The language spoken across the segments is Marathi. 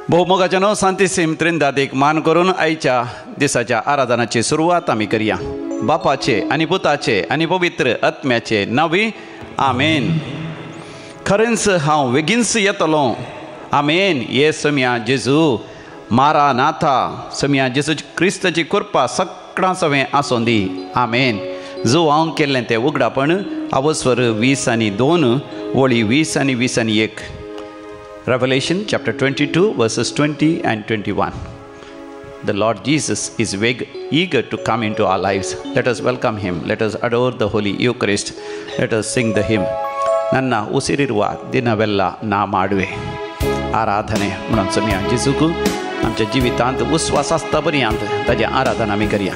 बहुमोगाच्यानो सांतीचे मित्रिंदात मान करून आयच्या दिसाच्या आराधनाची सुरवात आमी करया. बापाचे आनी पुताचे आनी पवित्र आत्म्याचे नांवी आमेन. खरेंच हांव बेगीनच येतलो. आमेन. ये सम्या जेजू मारा नाथा सम्या जेजू क्रिस्ताची कृपा सगळां सवें आसूं दी. आमेन. जो हांव केल्लें तें उगडापण अवस्वर 20 आनी 2 वळी 20 आनी 20 आनी 1. Revelation chapter 22 verses 20 and 21. The Lord Jesus is eager to come into our lives. Let us welcome him. Let us adore the Holy Eucharist. Let us sing the hymn. ನನ್ನ ಉಸಿರಿರುವ ದಿನವೆಲ್ಲ ನಾ ಮಾಡುವೆ आराधने म्हणून सम्या जेजूक आमच्या जिवितांत उस्वास आसता पर्यंत ताची आराधना आमी करया.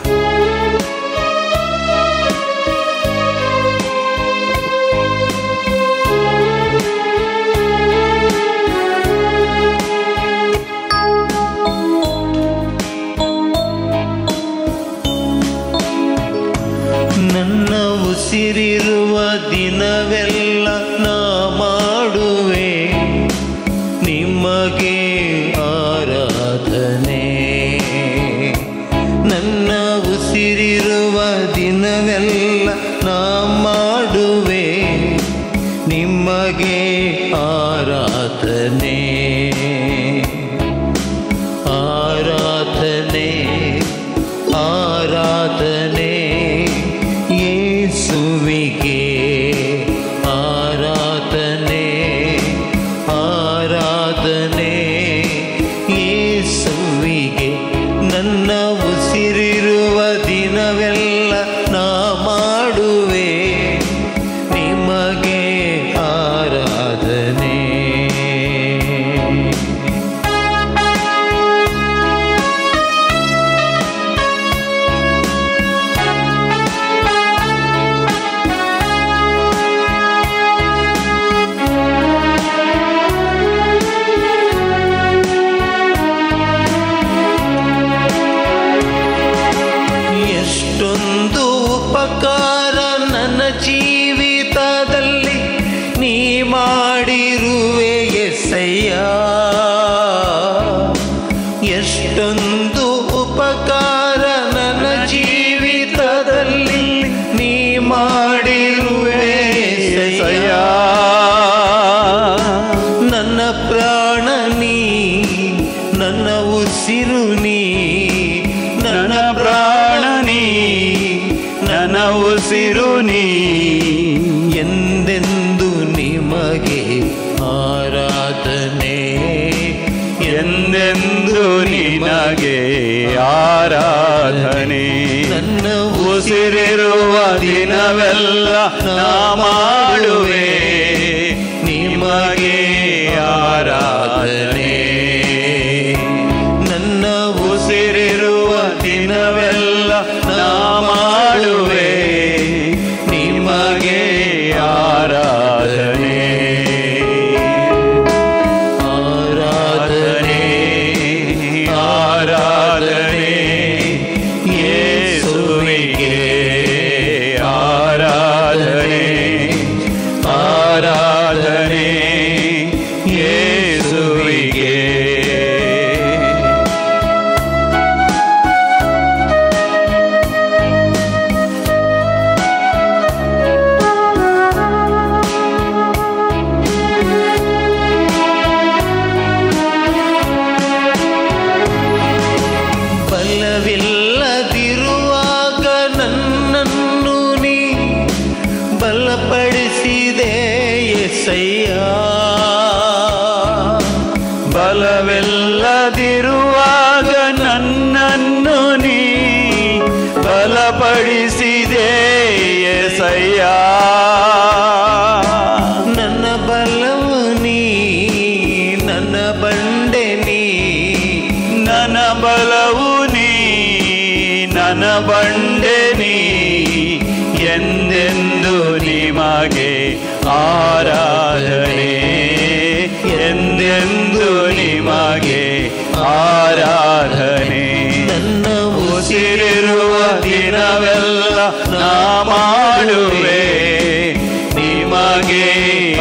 ನನ್ನ ಉಸಿರಿರುವ ದಿನವೆಲ್ಲ ನಾ ಮಾಡುವೆ ನಿಮಗೆ ಆರಾಧನೆ. ನನ್ನ ಉಸಿರಿರುವ ದಿನವೆಲ್ಲ ನಾ ಮಾಡುವೆ ನಿಮಗೆ ಆರಾಧನೆ. ಆರಾಧನೆ ಆರಾಧನೆ ಯೇಸುವಿಗೆ ಆರಾಧನೆ. ಆರಾಧನೆ ಯೇಸುವಿಗೆ. ನನ್ನ ಉಸಿರಿರುವ ದಿನವೆಲ್ಲ ನಾ ಮಾಡುವೆ ನಿಮಗೆ ಆರಾಧನೆ. ಎಷ್ಟೊಂದು ಉಪಕಾರ ನನ್ನ ಜೀವಿತದಲ್ಲಿ ನೀ ಮಾಡಿರುವೆ యేసయ్య. ಎಷ್ಟೊಂದು ಉಪಕಾರ ನನ್ನ ಜೀವಿತದಲ್ಲಿ ನೀ ಮಾಡಿರುವೆ యేసయ్య. ನನ್ನ ಪ್ರಾಣ ನೀ, ನನ್ನ ಉಸಿರು ನೀ, ನನ್ನ ಪ್ರಾಣ ನೀ, ನನ್ನ ಉಸಿರು ನೀ. ಎಂದೆಂದು ನಿಮಗೆ ಆರಾಧನೆ. ಎಂದೆಂದು ನಿನಗೆ ಆರಾಧನೆ. ನನ್ನ ಉಸಿರಿರುವ ದಿನವೆಲ್ಲ ನಾ ಮಾಡುವೆ ನಿಮಗೆ ಆರಾಧನೆ. ನನ್ನ ಉಸಿರಿರುವ ದಿನವೆಲ್ಲ ನಾ ಮಾಡುವೆ ನಿಮಗೆ ಆರಾಧನೆ. ಆರಾಧನೆ ಆರಾಧನೆ ಯೇಸುವಿಗೆ. ಆರಾಧನೆ ಆರಾಧನೆ ಯೇಸುವಿಗೆ. ಬಲವಿಲ್ಲದಿರುವಾಗ ನನ್ನನ್ನು ನೀ ಬಲಪಡಿಸಿದೆ యేసయ్య. ಬಲವಿಲ್ಲದಿರುವಾಗ ನನ್ನನ್ನು ನೀ ಬಲಪಡಿಸಿದೆ యేసయ్య. ನನ್ನ ಬಲವು ನೀ, ನನ್ನ ಬಂಡೆ ನೀ, ನನ್ನ ಬಲವು ನೀ, ನನ್ನ ಬಂಡೆ ನೀ. ಎಂದೆಂದು ನಿಮಗೆ ಆರಾಧನೆ. ಎಂದೆಂದು ನಿಮಗೆ ಆರಾಧನೆ. ನನ್ನ ಉಸಿರಿರುವ ದಿನವೆಲ್ಲ ನಾ ಮಾಡುವೆ ನಿಮಗೆ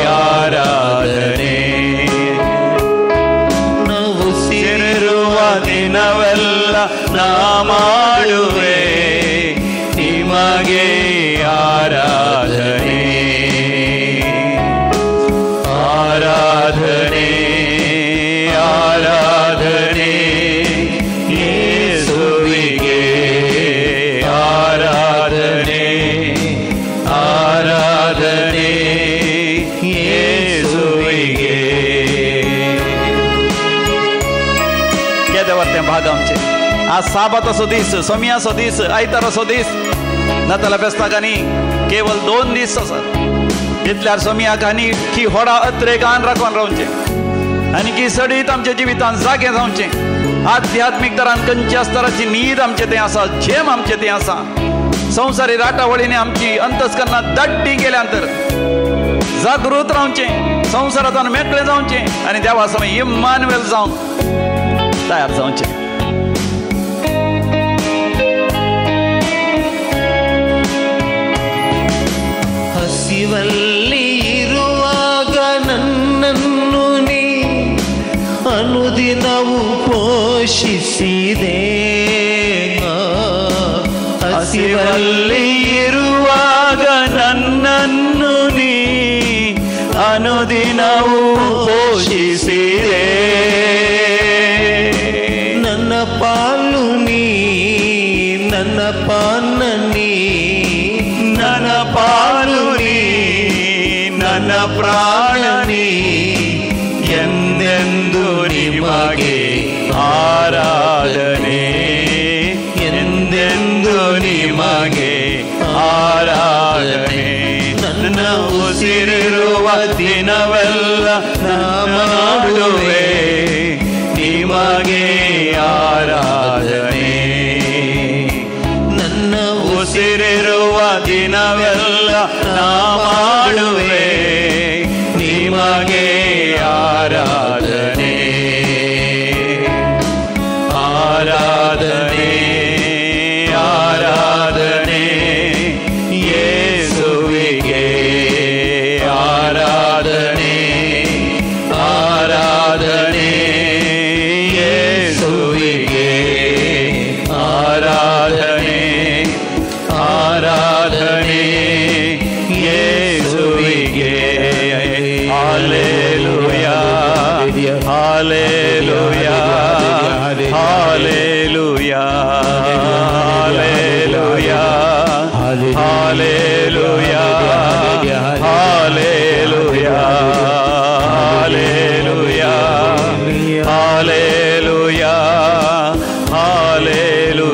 ಆರಾಧನೆ. ಉಸಿರು ನಾ ಮಾಡುವೆ ನಿಮಗೆ ಆರಾಧನೆ ಆರಾಧನೆ ಆರಾಧನೆ ಯೇಸುವಿಗೆ ಆರಾಧನೆ आराधने येशुविगे केदे वरते भाग आमचे आज साबात असो दीस सोमिया असो दीस आयतार असो दीस नाताला फेस्ताकांनी केवळ 2 दीस आसात इतल्यार सोमियाक आनी की होडा अत्रेक आन राखून रावचे आनी की सडीत आमच्या जिवितांत जागे जावचे आध्यात्मिक तरान खंयच्या स्तराची न्हीद आमचे तें आसा झेम आमचे तें आसा संवसारी राटावळीने आमची अंतस्करणात दड्डी गेल्यानंतर जागृत रावचे संवसारांतून मेकळे जावचे आनी देवा समोर इम्मानुएल जावन तयार जावचे ಹಸಿವಲ್ಲಿ ಇರುವಾಗ ನನ್ನನ್ನು ನೀ ಅನುದಿನವೂ ಪೋಷಿಸಿದೆ ಹಸಿವಲ್ಲಿ ಇರುವಾಗ ನನ್ನನ್ನು ನೀ ಅನುದಿನವೂ ಪೋಷಿಸಿದೆ ನನ್ನ ಪಾಲು ನೀ ನನ್ನ ಪಾನ ನೀ ನನ್ನ ಪಾಲು ನೀ ನನ್ನ ಪ್ರಾಣ ನೀ ಎಂದೆಂದು ನಿಮಗೆ ಆರಾಧನೆ ಎಂದೆಂದು ನಿಮಗೆ ಆರಾಧನೆ ನನ್ನ ಉಸಿರಿರುವ ದಿನವೆಲ್ಲ ನಾ ಮಾಡುವೆ ನಿಮಗೆ ಆರಾಧನೆ ನನ್ನ ಉಸಿರಿರುವ ದಿನವೆಲ್ಲ ನಾ ಮಾಡುವೆ ನಿಮಗೆ ಆರಾಧನೆ ಆರಾಧನೆ ಆರಾಧನೆ ಯೇಸುವಿಗೆ ಆರಾಧನೆ ಆರಾಧನೆ ಯೇಸುವಿಗೆ ಆರಾಧನೆ ಆರಾಧನೆ ಯೇಸುವಿಗೆ hallelujah hallelujah hallelujah hallelujah hallelujah hallelujah hallelujah hallelujah hallelujah hallelujah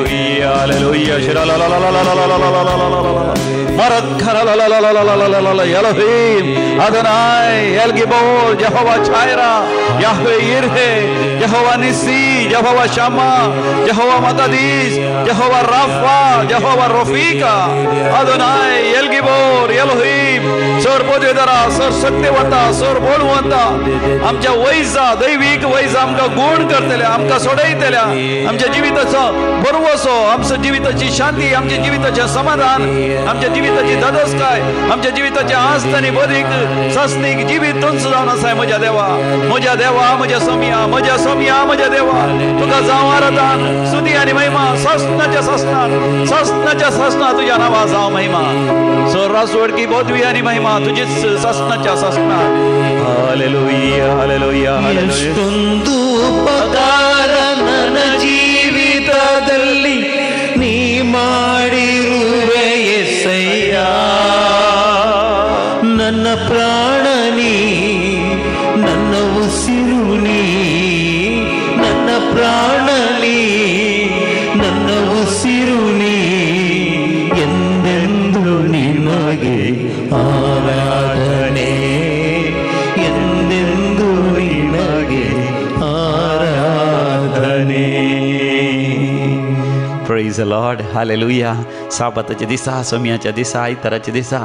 Elohim Adonai El Gibor Jehovah Jireh Yahweh Yireh Jehovah Nissi Jehovah Shammah Jehovah Makadis Jehovah Rapha Jehovah Rafika Adonai El Gibor Elohim Sor Bodhidara Sor Satyavanta Sor Bolwanta आमच्या वैजा दैविक वैजा आमका गुण करतले आमका सोडयतल्या आमच्या जिविताचो बरवसो आमच्या जिविताची शांती आमच्या जिविताचे समाधान आमच्या जिविताची धडसकाय आमच्या जिविताचे आस्त आनी बरीक सस्नीक जिवीत तुमचं जावन आसाय म्हज्या देवा म्हज्या सोमिया म्हज्या देवा तुका जावं आराधन स्तुती आनी महिमा सस्नाच्या ससना तुझ्या नांवा जावं महिमा सोडकी बोधवी आनी महिमा तुझीच ससनाच्या ससना हालेलुया हालेलुया ಎಷ್ಟೊಂದು ಉಪಕಾರ ನನ್ನ ಜೀವಿತದಲ್ಲಿ ನೀ ಮಾಡಿರುವೆ యేసయ్య ನನ್ನ ಪ್ರಾಣ ನೀ ನನ್ನ ಉಸಿರು ನೀ ನನ್ನ ಪ್ರಾಣ ನೀ ನನ್ನ ಉಸಿರು ನೀ ಎಂದೆಂದು ನಿಮಗೆ ಆರಾಧನೆ ಎಂದೆಂದು ನಿಮಗೆ ಆರಾಧನೆ. Praise the Lord, hallelujah. साबताच्या दिसा सोमियाच्या दिसा आयताराच्या दिसा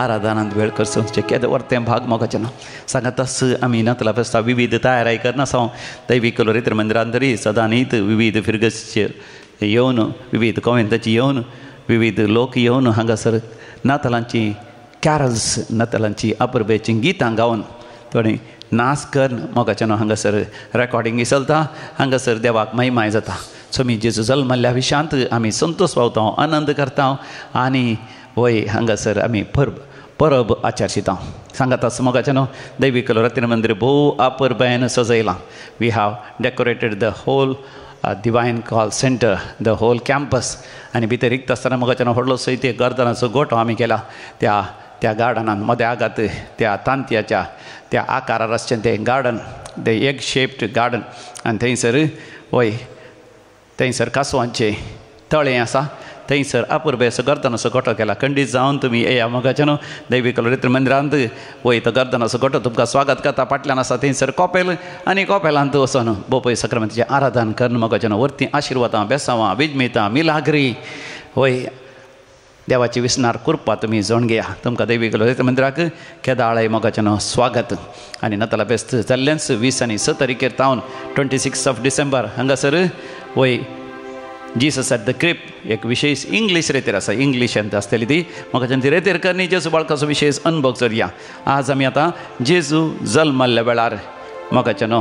आराधनांत वेळ करसून केदे वरते भाग मोगाचे ना सांगात आमी नातला फेस्ता विविध तयाराई करना साव दैवीक कलोरित्र मंदिरांतरी सदां न्हीत विविध फिरगसचे येवन विविध कॉमेंटाची येवन विविध लोक येवन हांगासर नातलांची कॅरल्स नातलांची अपुरबेची गितां गावन थोडी नाच कर मोगाचे न्हू हांगासर रेकॉर्डिंग चलता हांगासर देवाक महिमाय जाता स्वामी जेजू जल्मल्ल्या विशांत आमी संतोष पावता आनंद करता आनी वय हांगासर आमी परब आचरशिता सांगात मोगाच्यान दैवीक रत्न मंदिर भोव अपुरबायेन सजयलां. We have decorated the whole divine call centre, the whole campus आनी भितर रिक्त आसतना मोगाच्यान व्हडलोसो एक गर्दनाचो गोठो आमी केला त्या गार्डनान मदें आगात त्या तांतयाच्या त्या आकारार आसचें तें garden, the egg shaped garden आनी थंयसर वय थंयसर कासवांचें तळें आसा. थंयसर अपुरबे असो गर्दनाचो गोठो केला. खंडीत जावन तुमी येया मोगाच्यान दैवीक रत्न मंदिरांत वय तो गर्दनाचो गोठो तुमकां स्वागत करता. फाटल्यान आसा थंयसर कॉपेल आनी कॉपेलांत वचोन बोपय सक्रामेंताचें आराधन करून मोगाच्यान व्हरतीं आशिर्वादां बेसांवां विजमेतां मिलाग्री वय देवाची विस्नार कुरपा तुमी जावन घेया. तुमकां दैवीक रत्न मंदिराक केदाळे मोगाच्यान स्वागत. आनी नाताला बेस्त जाल्लेंच 20 आनी 6 तारीखेर तावन 26 डिसेंबर हांगासर वय जीसस एट द क्रिप एक विशेष इंग्लीश रेतेर आसा. इंग्लिशांत आसतली ती मोगाच्यान ती रेतेर करनी जेजू बाळकाचो विशेष अनुभव करया. आज आमी आतां जेजू जल्मल्ल्या वेळार मोगाच्यान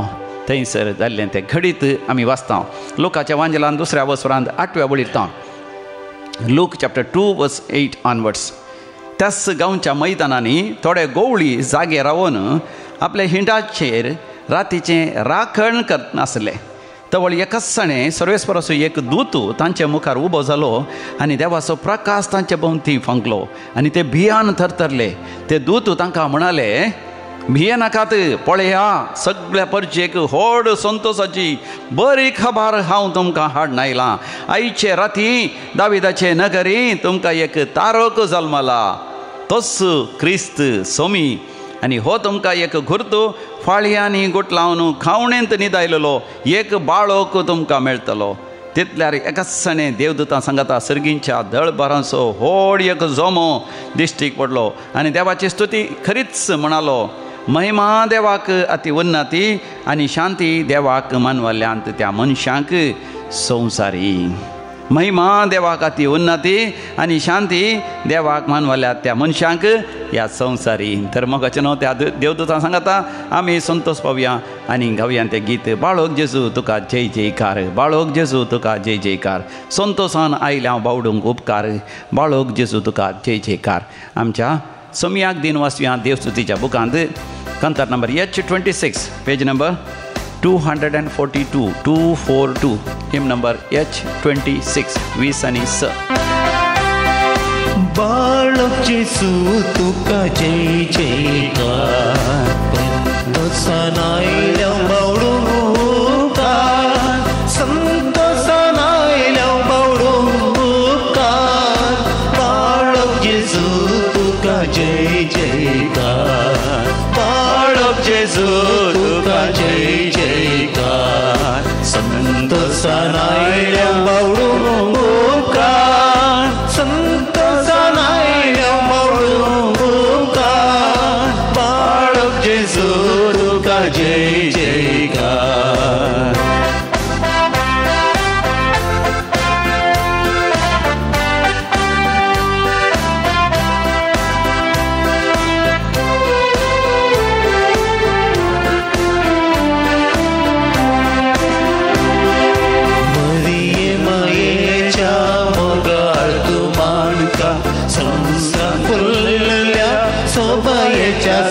थंयसर जाल्लें तें घडीत आमी वाचता. लोकाच्या वांजलान 2ऱ्या वसरांत 8व्या वळीरता. लूक चॅप्टर 2 वर्स 8 ऑनवर्ड्स. त्याच गांवच्या मैदानांनी थोडे गवळी जागे रावन आपल्या हिंडाचेर रातीचें राखण करनासले. तवळ एकाचणे सर्वेस्पराचो एक दूत तांच्या मुखार उबो जालो आनी देवाचो प्रकाश तांचे भोंवती फंकलो आनी ते भियान थरथरले. ते दूत तांकां म्हणाले, भिये नाकात, पळया सगळ्या परचेक व्हड संतोशाची बरी खबर हांव तुमकां हाडून आयलां. आयचे राती दाविदाचे नगरी तुमकां एक तारक जल्मला, तोच क्रिस्त सोमी. आनी हो तुमकां एक घुर्त फाळयांनी गोट लावन खावणेंत न्हिदायलेलो एक बाळक तुमकां मेळटलो. तितल्यार एकाचणे देवदूतां सांगता सर्गींच्या दळबारांचो व्हड एक जोमो दिश्टीक पडलो आनी देवाची स्तुती खरीच म्हणालो, महिमा देवाक अति उन्नती आनी शांती देवाक मानवल्यांत त्या मनशांक संवसारी. महिमा देवाक अति उन्नती आनी शांती देवाक मानवल्या त्या मनशांक ह्या संवसारी. तर मोगाच्यान त्या देवदूतां सांगता आमी संतोष पावया आनी गावया तें गीत. बाळोक जेजू तुका जय जयकार, बाळोक जेजू तुका जय जयकार, संतोशान आयल्या बावडूंक उपकार, बाळोक जेजू तुका जय जयकार. आमच्या सोमयाक दिन वाचुया देवस्तुतीच्या बुकांत कंतार नंबर H26 पेज नंबर 242 242 हिम नंबर H26 20 आनी 6. बाळक जेजू तुका जय जयकार, संतोषान आयल्या बावडूंक उपकार, संतोषान आयल्या बावडूंक उपकार. बाळक जेजू तुका जय जयकार, बाळक जेजू तुका जय जयकार, संतोषान आयल्या बावडूंक उपकार, संतोषान आयल्या बावडूंक उपकार. बाळक जेजू तुका जय जयकार.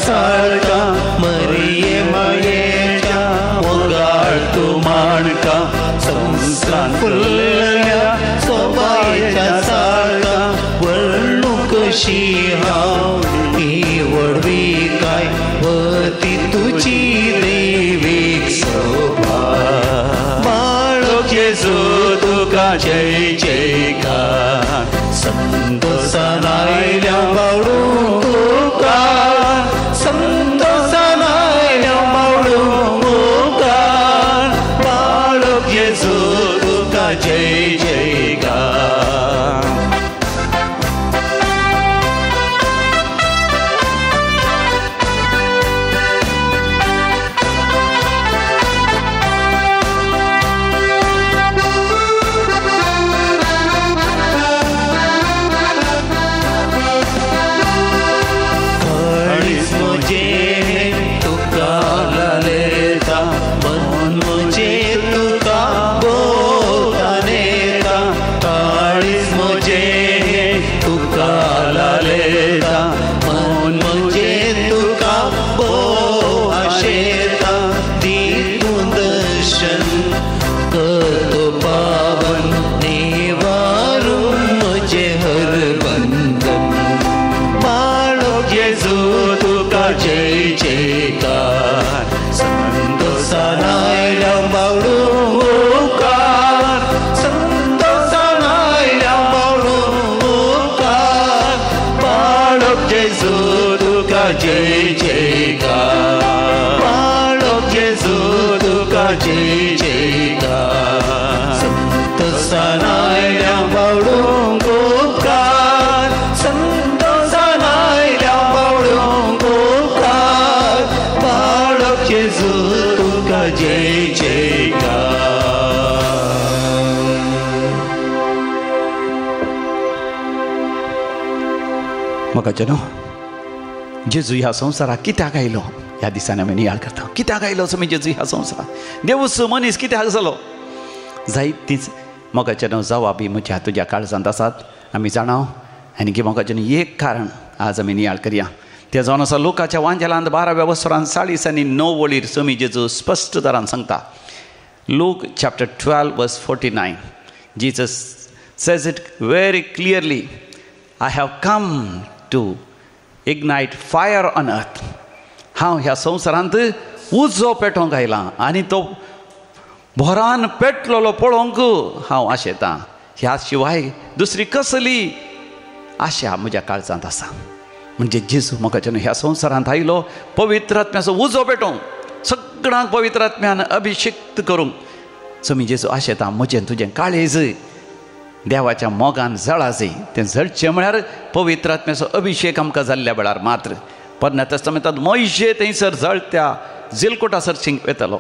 सारका मरिये मायेच्या मोगाळ तू माणका, संस्कार फुलल्या सोबायेच्या सारका. वर्णू कशी हांव ही वडवी काय वती तुझी दैवीक शोभा. बाळक जेजू तुका जय जयकार, संतोषान आयल्या बावडूंक उपकार, संतोषान आयल्या बावडूंक उपकार. बाळक जेजू तुका जय जयकार. येशू तुका जय जयकार. म्हाका जनो जेजू ह्या संवसाराक कित्याक आयलो ह्या दिसांनी आमी नियाळ करता. कित्याक आयलो समी जेजू ह्या संवसाराक? देवूस मनीस कित्याक जालो? जायतीच म्हाका जनो जवाबी म्हज्या तुज्या काळजांत आसात. आमी जाणाव आनी की म्हाका जनो एक कारण आज आमी नियाळ करया. ते जावन आसा लोकाच्या वांजेलांत 12व्या वसरांत 40 आनी 9 वळीर समी जेजू स्पश्ट तरान सांगता. Luke chapter 12 verse 49. Jesus says it very clearly. I have come to ignite fire on earth. हांव ह्या संवसारांत उजो पेटोवंक आयलां आनी तो भोरान पेटलोलो पळोवंक हांव आशेतां. ह्या शिवाय दुसरी कसली आशा म्हज्या काळजांत आसा. म्हणजे जेजू म्हाका जेन्ना ह्या संवसारांत आयलो पवित्र आत्म्याचो उजो पेटोवंक, सगळ्यांक पवित्र आत्म्यान अभिषेक्त करूंक समी जेजू आशेता म्हजें तुजें काळेज देवाच्या मोगान जळाजय. तें जळचें म्हळ्यार पवित्र आत्म्याचो अभिषेक आमकां जाल्ल्या वेळार मात्र. पोरण्या तस्तामेंतांत मोइशे थंयसर जळत्या जिलकोटासर वेतालो.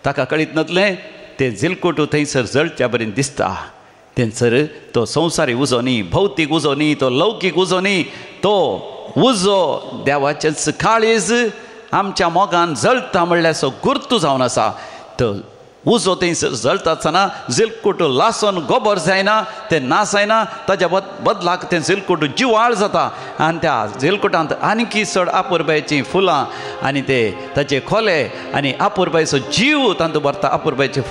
ताका कळीत नासलें तें जिलकोटू थंयसर जळच्या बरें दिसता. थंयसर तो संवसारी उजो न्ही, भौतीक उजो न्ही, तो लौकीक उजो न्ही, तो उजो देवाचेच काळेज आमच्या मोगान जळटा म्हणल्यार सो गुर्तू जावन आसा. तो उजो थंयसर जळटा आसतना जिलकोटू लासन गोबर जायना, तें नास जायना, ताच्या बदलाक तें जिलकोटू जिवाळ जाता. आनी त्या जिलकोटांत आनीकी चड आपुरबायेचीं फुलां आनी ते ताचे खोले आनी आपुरबायेचो जीव तातूंत भरता. आपुरबायेचे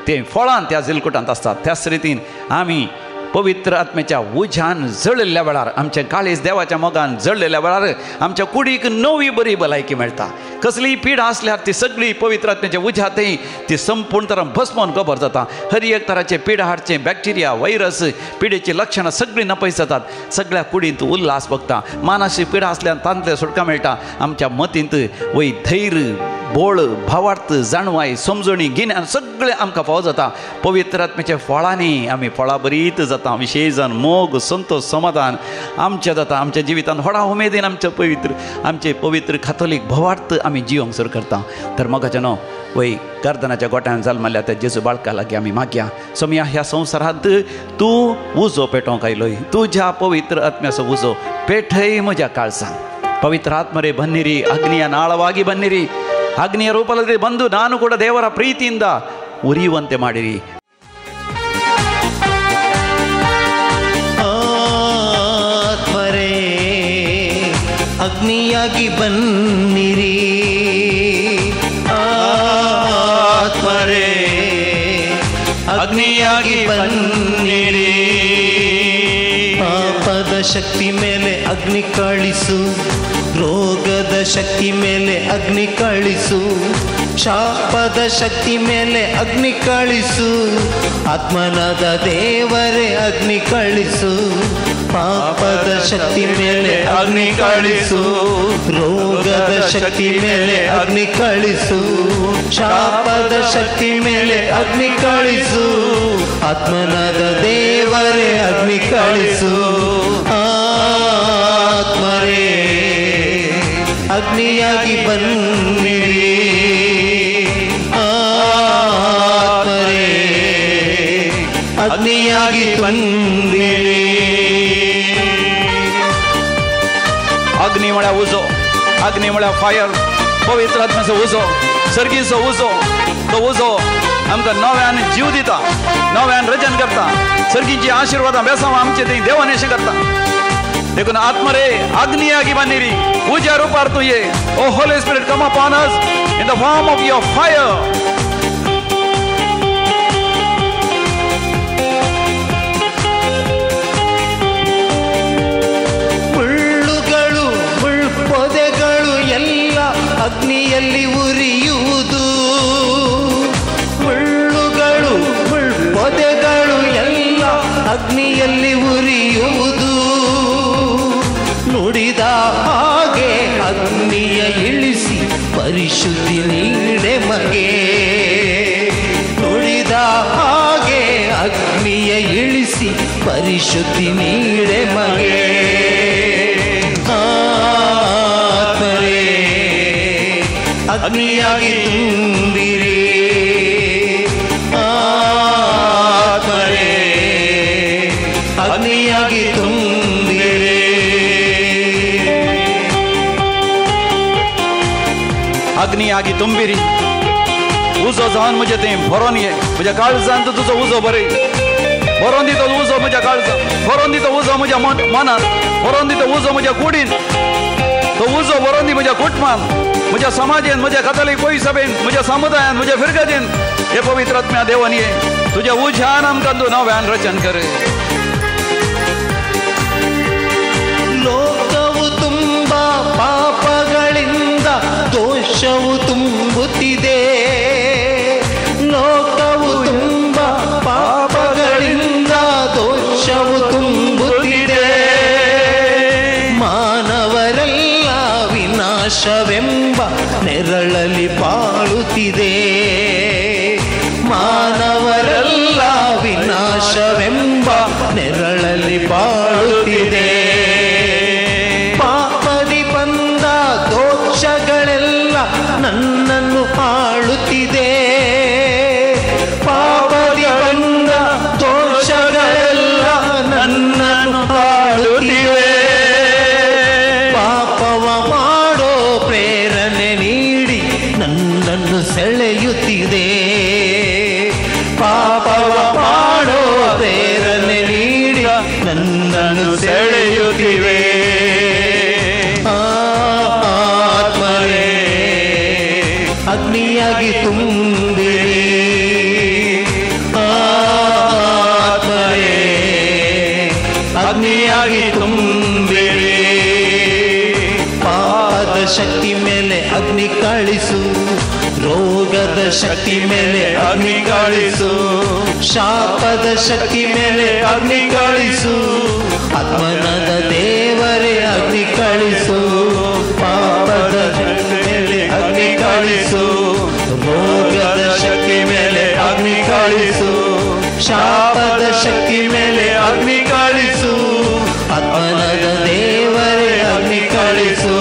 ते फळां त्या जिलकोटांत आसतात. त्याच रितीन आमी पवित्र आत्म्याच्या उज्यान जळिल्ल्या वेळार, आमच्या काळेज देवाच्या मोगान जळलेल्या वेळार आमच्या कुडीक नवी बरी भलायकी मेळटा. कसलीय पिडा आसल्यार ती सगळी पवित्र आत्म्याच्या उज्यातय ती संपूर्ण तरान भस्मोन गोबर जाता. हर एक तराचे पिडा हाडचे बॅक्टेरिया, व्हायरस, पिडेची लक्षणां सगळीं नपयस जातात. सगळ्या कुडींत उल्हास भोगता. मानसीक पिडा आसल्यार तांतले सुटका मेळटा. आमच्या मतींत वय धैर्य, बोळ, भावार्थ, जाणवाय, समजणी, गिन्यान सगळें आमकां फावो जाता. पवित्र आत्म्याच्या फळांनी आमी फळां बरीत जाता. विशेषान मोग, संतोष, समाधान आमच्या जाता. आमच्या जिवितांत व्हडा उमेदीन आमचे पवित्र काथोलीक भवार्थ आमी जिवंक सुरू करता. तर म्हाका न्हू वय गर्दनाच्या गोट्यान जल्मल्या त्या जेजू बाळका लागीं आमी मागया. सोम्या ह्या संवसारांत तूं उजो पेटोवंक आयलोय. तुज्या पवित्र आत्म्याचो उजो पेठय म्हज्या काळजांत. पवित्र आत्ಮ ರೇ ಬನ್ನಿರಿ, ಅಗ್ನಿಯ ನಾಳವಾಗಿ ಬನ್ನಿರಿ. ಅಗ್ನಿಯ ರೂಪದಲ್ಲಿ ಬಂದು ನಾನು ಕೂಡ ದೇವರ ಪ್ರೀತಿಯಿಂದ ಉರಿಯುವಂತೆ ಮಾಡಿರಿ. ಆತ್ಮರೇ ಅಗ್ನಿಯಾಗಿ ಬನ್ನಿರಿ. ಆತ್ಮರೇ ಅಗ್ನಿಯಾಗಿ ಬನ್ನಿರಿ. ಪಾಪದ ಶಕ್ತಿ ಮೇಲೆ ಅಗ್ನಿ ಕಳಿಸು, ರೋಗದ ಶಕ್ತಿ ಮೇಲೆ ಅಗ್ನಿ ಕಳಿಸು, ಶಾಪದ ಶಕ್ತಿ ಮೇಲೆ ಅಗ್ನಿ ಕಳಿಸು. ಆತ್ಮನಾದ ದೇವರೇ ಅಗ್ನಿ ಕಳಿಸು. ಪಾಪದ ಶಕ್ತಿ ಮೇಲೆ ಅಗ್ನಿ ಕಳಿಸು, ರೋಗದ ಶಕ್ತಿ ಮೇಲೆ ಅಗ್ನಿ ಕಳಿಸು, ಶಾಪದ ಶಕ್ತಿ ಮೇಲೆ ಅಗ್ನಿ ಕಳಿಸು. ಆತ್ಮನಾದ ದೇವರೇ ಅಗ್ನಿ ಕಳಿಸು. ಆತ್ಮರೇ ಅಗ್ನಿಯಾಗಿ ಬನ್ನಿರಿ. ಆತ್ಮರೇ ಅಗ್ನಿಯಾಗಿ ಬನ್ನಿರಿ. अग्नी म्हळ्यार उजो, अग्नी म्हळ्यार फायर, पवित्र आत्म्याचो उजो, सर्गीचो उजो. तो उजो आमकां नव्यान जीव दिता, नव्यान रचन करता. सर्गीची आशिर्वादां बेसांव आमचे थंय देवानेशें करता. देखून आत्मा रे अग्नियागी बन्निरी, उज्या रुपार तूं ये. O Holy Spirit come upon us in the form of your fire. ಅಗ್ನಿಯಲ್ಲಿ ಉರಿಯುವುದು. ಮುಳ್ಳುಗಳು, ಪೊದೆಗಳು ಎಲ್ಲ ಅಗ್ನಿಯಲ್ಲಿ ಉರಿಯುವುದು. ನುಡಿದ ಹಾಗೆ ಅಗ್ನಿಯ ಇಳಿಸಿ ಪರಿಶುದ್ಧಿ ನೀಡೆ ಮಗೆ. ನುಡಿದ ಹಾಗೆ ಅಗ್ನಿಯ ಇಳಿಸಿ ಪರಿಶುದ್ಧಿ ನೀಡೆ ಮಗೆ. ಅಗ್ನಿಯಾಗಿ अग्नी आगी तुंबिरी उजो जावन म्हजे तें भरोन ये म्हज्या काळजांत तुजो उजो बरय भरोन दितो उजो म्हज्या काळजांत भरोन दितो उजो म्हज्या मनांत भरोन दितो उजो म्हज्या कुडीन तो उजो भरोन दी म्हज्या कुटुंबांत म्हज्या समाजेन म्हज्या कातोलीक पळय सभेन म्हज्या समुदायान म्हज्या फिरगतीन हे पवित्र आत्म्या देवान ये तुज्या उज्यान आमकां तूं नव्यान रचन कर ಲೋಕವು ತುಂಬ ಪಾಪಗಳಿಂದ ದೋಷವು ತುಂಬುತ್ತಿದೆ ಲೋಕವು ತುಂಬ ಪಾಪಗಳಿಂದ ದೋಷವು ತುಂಬುತ್ತಿದೆ ಮಾನವರೆಲ್ಲ ವಿನಾಶವೆಂಬ ನೆರಳಲ್ಲಿ ಬಾಳುತ್ತಿದೆ ಮಾನವರೆಲ್ಲ ವಿನಾಶವೆಂಬ ನೆರಳಲ್ಲಿ ಬಾಳುತ್ತಿದೆ ಪಾಪದಿ ಬಂದ ದೋಷಗಳೆಲ್ಲ ನನ್ನನ್ನು ಆಳುತ್ತಿದೆ ಪಾಪದಿ ಬಂದ ದೋಷಗಳೆಲ್ಲ ನನ್ನನ್ನು ಆಳುತ್ತಿವೆ ಪಾಪವ ಮಾಡೋ ಪ್ರೇರಣೆ ನೀಡಿ ನನ್ನನ್ನು ಸೆಳೆಯುತ್ತಿದೆ ಪಾಪವ ಮಾಡೋ ಪ್ರೇರಣೆ ನೀಡಿ ನನ್ನನ್ನು ಸೆಳೆಯುತ್ತಿವೆ ಆತ್ಮರೇ ಅಗ್ನಿಯಾಗಿ ತುಂಬಿರಿ ಆತ್ಮರೇ ಅಗ್ನಿಯಾಗಿ ತುಂಬಿರಿ ಪಾಪದ ಶಕ್ತಿ ಮೇಲೆ ಅಗ್ನಿ ಕಳಿಸು ರೋಗದ ಶಕ್ತಿ ಮೇಲೆ ಅಗ್ನಿ ಕಳಿಸು ಶಾಪದ ಶಕ್ತಿ ಮೇಲೆ ಅಗ್ನಿ ಕಳಿಸು ಆತ್ಮನದ ದೇವರೇ ಅಗ್ನಿ ಕಳಿಸು ಪಾಪದ ಶಕ್ತಿ ಮೇಲೆ ಅಗ್ನಿ ಕಳಿಸು ರೋಗದ ಶಕ್ತಿ ಮೇಲೆ ಅಗ್ನಿ ಕಳಿಸು ಶಾಪದ ಶಕ್ತಿ ಮೇಲೆ ಅಗ್ನಿ ಕಳಿಸು ಆತ್ಮನದ ದೇವರೇ ಅಗ್ನಿ ಕಳಿಸು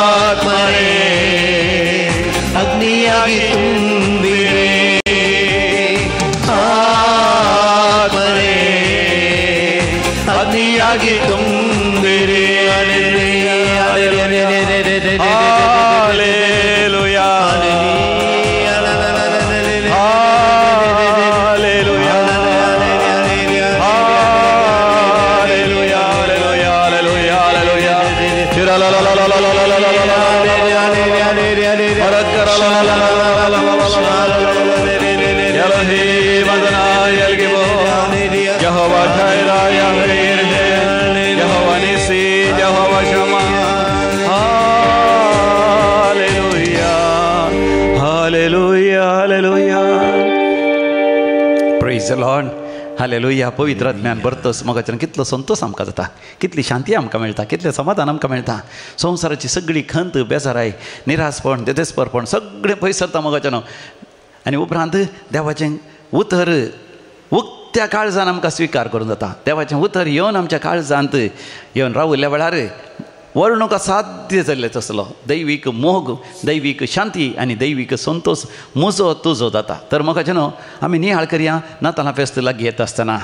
ಆತ್ಮರೇ ಅಗ್ನಿಯಾಗಿ ತುಂಬಿರಿ ಆತ್ಮರೇ ಅಗ್ನಿಯಾಗಿ ತುಂಬಿರಿ हालेलुया पवित्र आत्म्यान भरतस मगाच्यान कितलो संतोष आमकां जाता कितली शांती आमकां मेळटा कितलें समाधान आमकां मेळटा संवसाराची सगळी खंत बेजाराय निरासपण देदेस्परपण सगळें पयस सरता मगाच्यान आनी उपरांत देवाचें उतर उक्त्या काळजान आमकां स्विकार करूं जाता देवाचें उतर येवन आमच्या काळजांत येवन रावल्या वेळार वर्णूक असाध्य जाल्लेच आसलो दैवीक मोग दैवीक शांती आनी दैवीक संतोष म्हजो तुजो जाता तर मगाच्यान आमी नियाळ करया नातालां फेस्त लागीं येता आसतना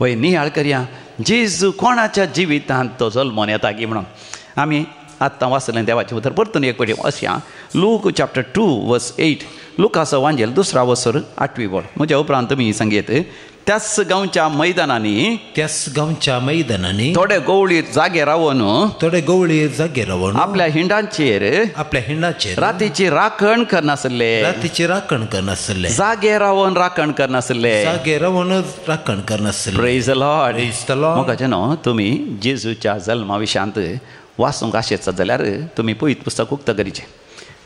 वय नियाळ करया जेजू कोणाच्या जिवितांत तो जल्मोन येता गी म्हणून आमी आत्तां वाचलें देवाचें उतर परतून एक फावटी अशें लूक चॅप्टर 2 वर्स 8 लुकाचो वांजेल 2 वर्सर 8वी बोल म्हज्या उपरांत तुमी सांगेत त्याच गांवच्या मैदानांनी थोडे गवळी जागे रावन आपल्या हिंडांचेर रातीची राखण करनासले जागे रावन राखण करनासले प्रेज द लॉर्ड मगाच्यान तुमी जेजूच्या जल्मा विशयांत वाचूंक आशेत जाल्यार तुमी पयत पुस्तक उक्तगरीचें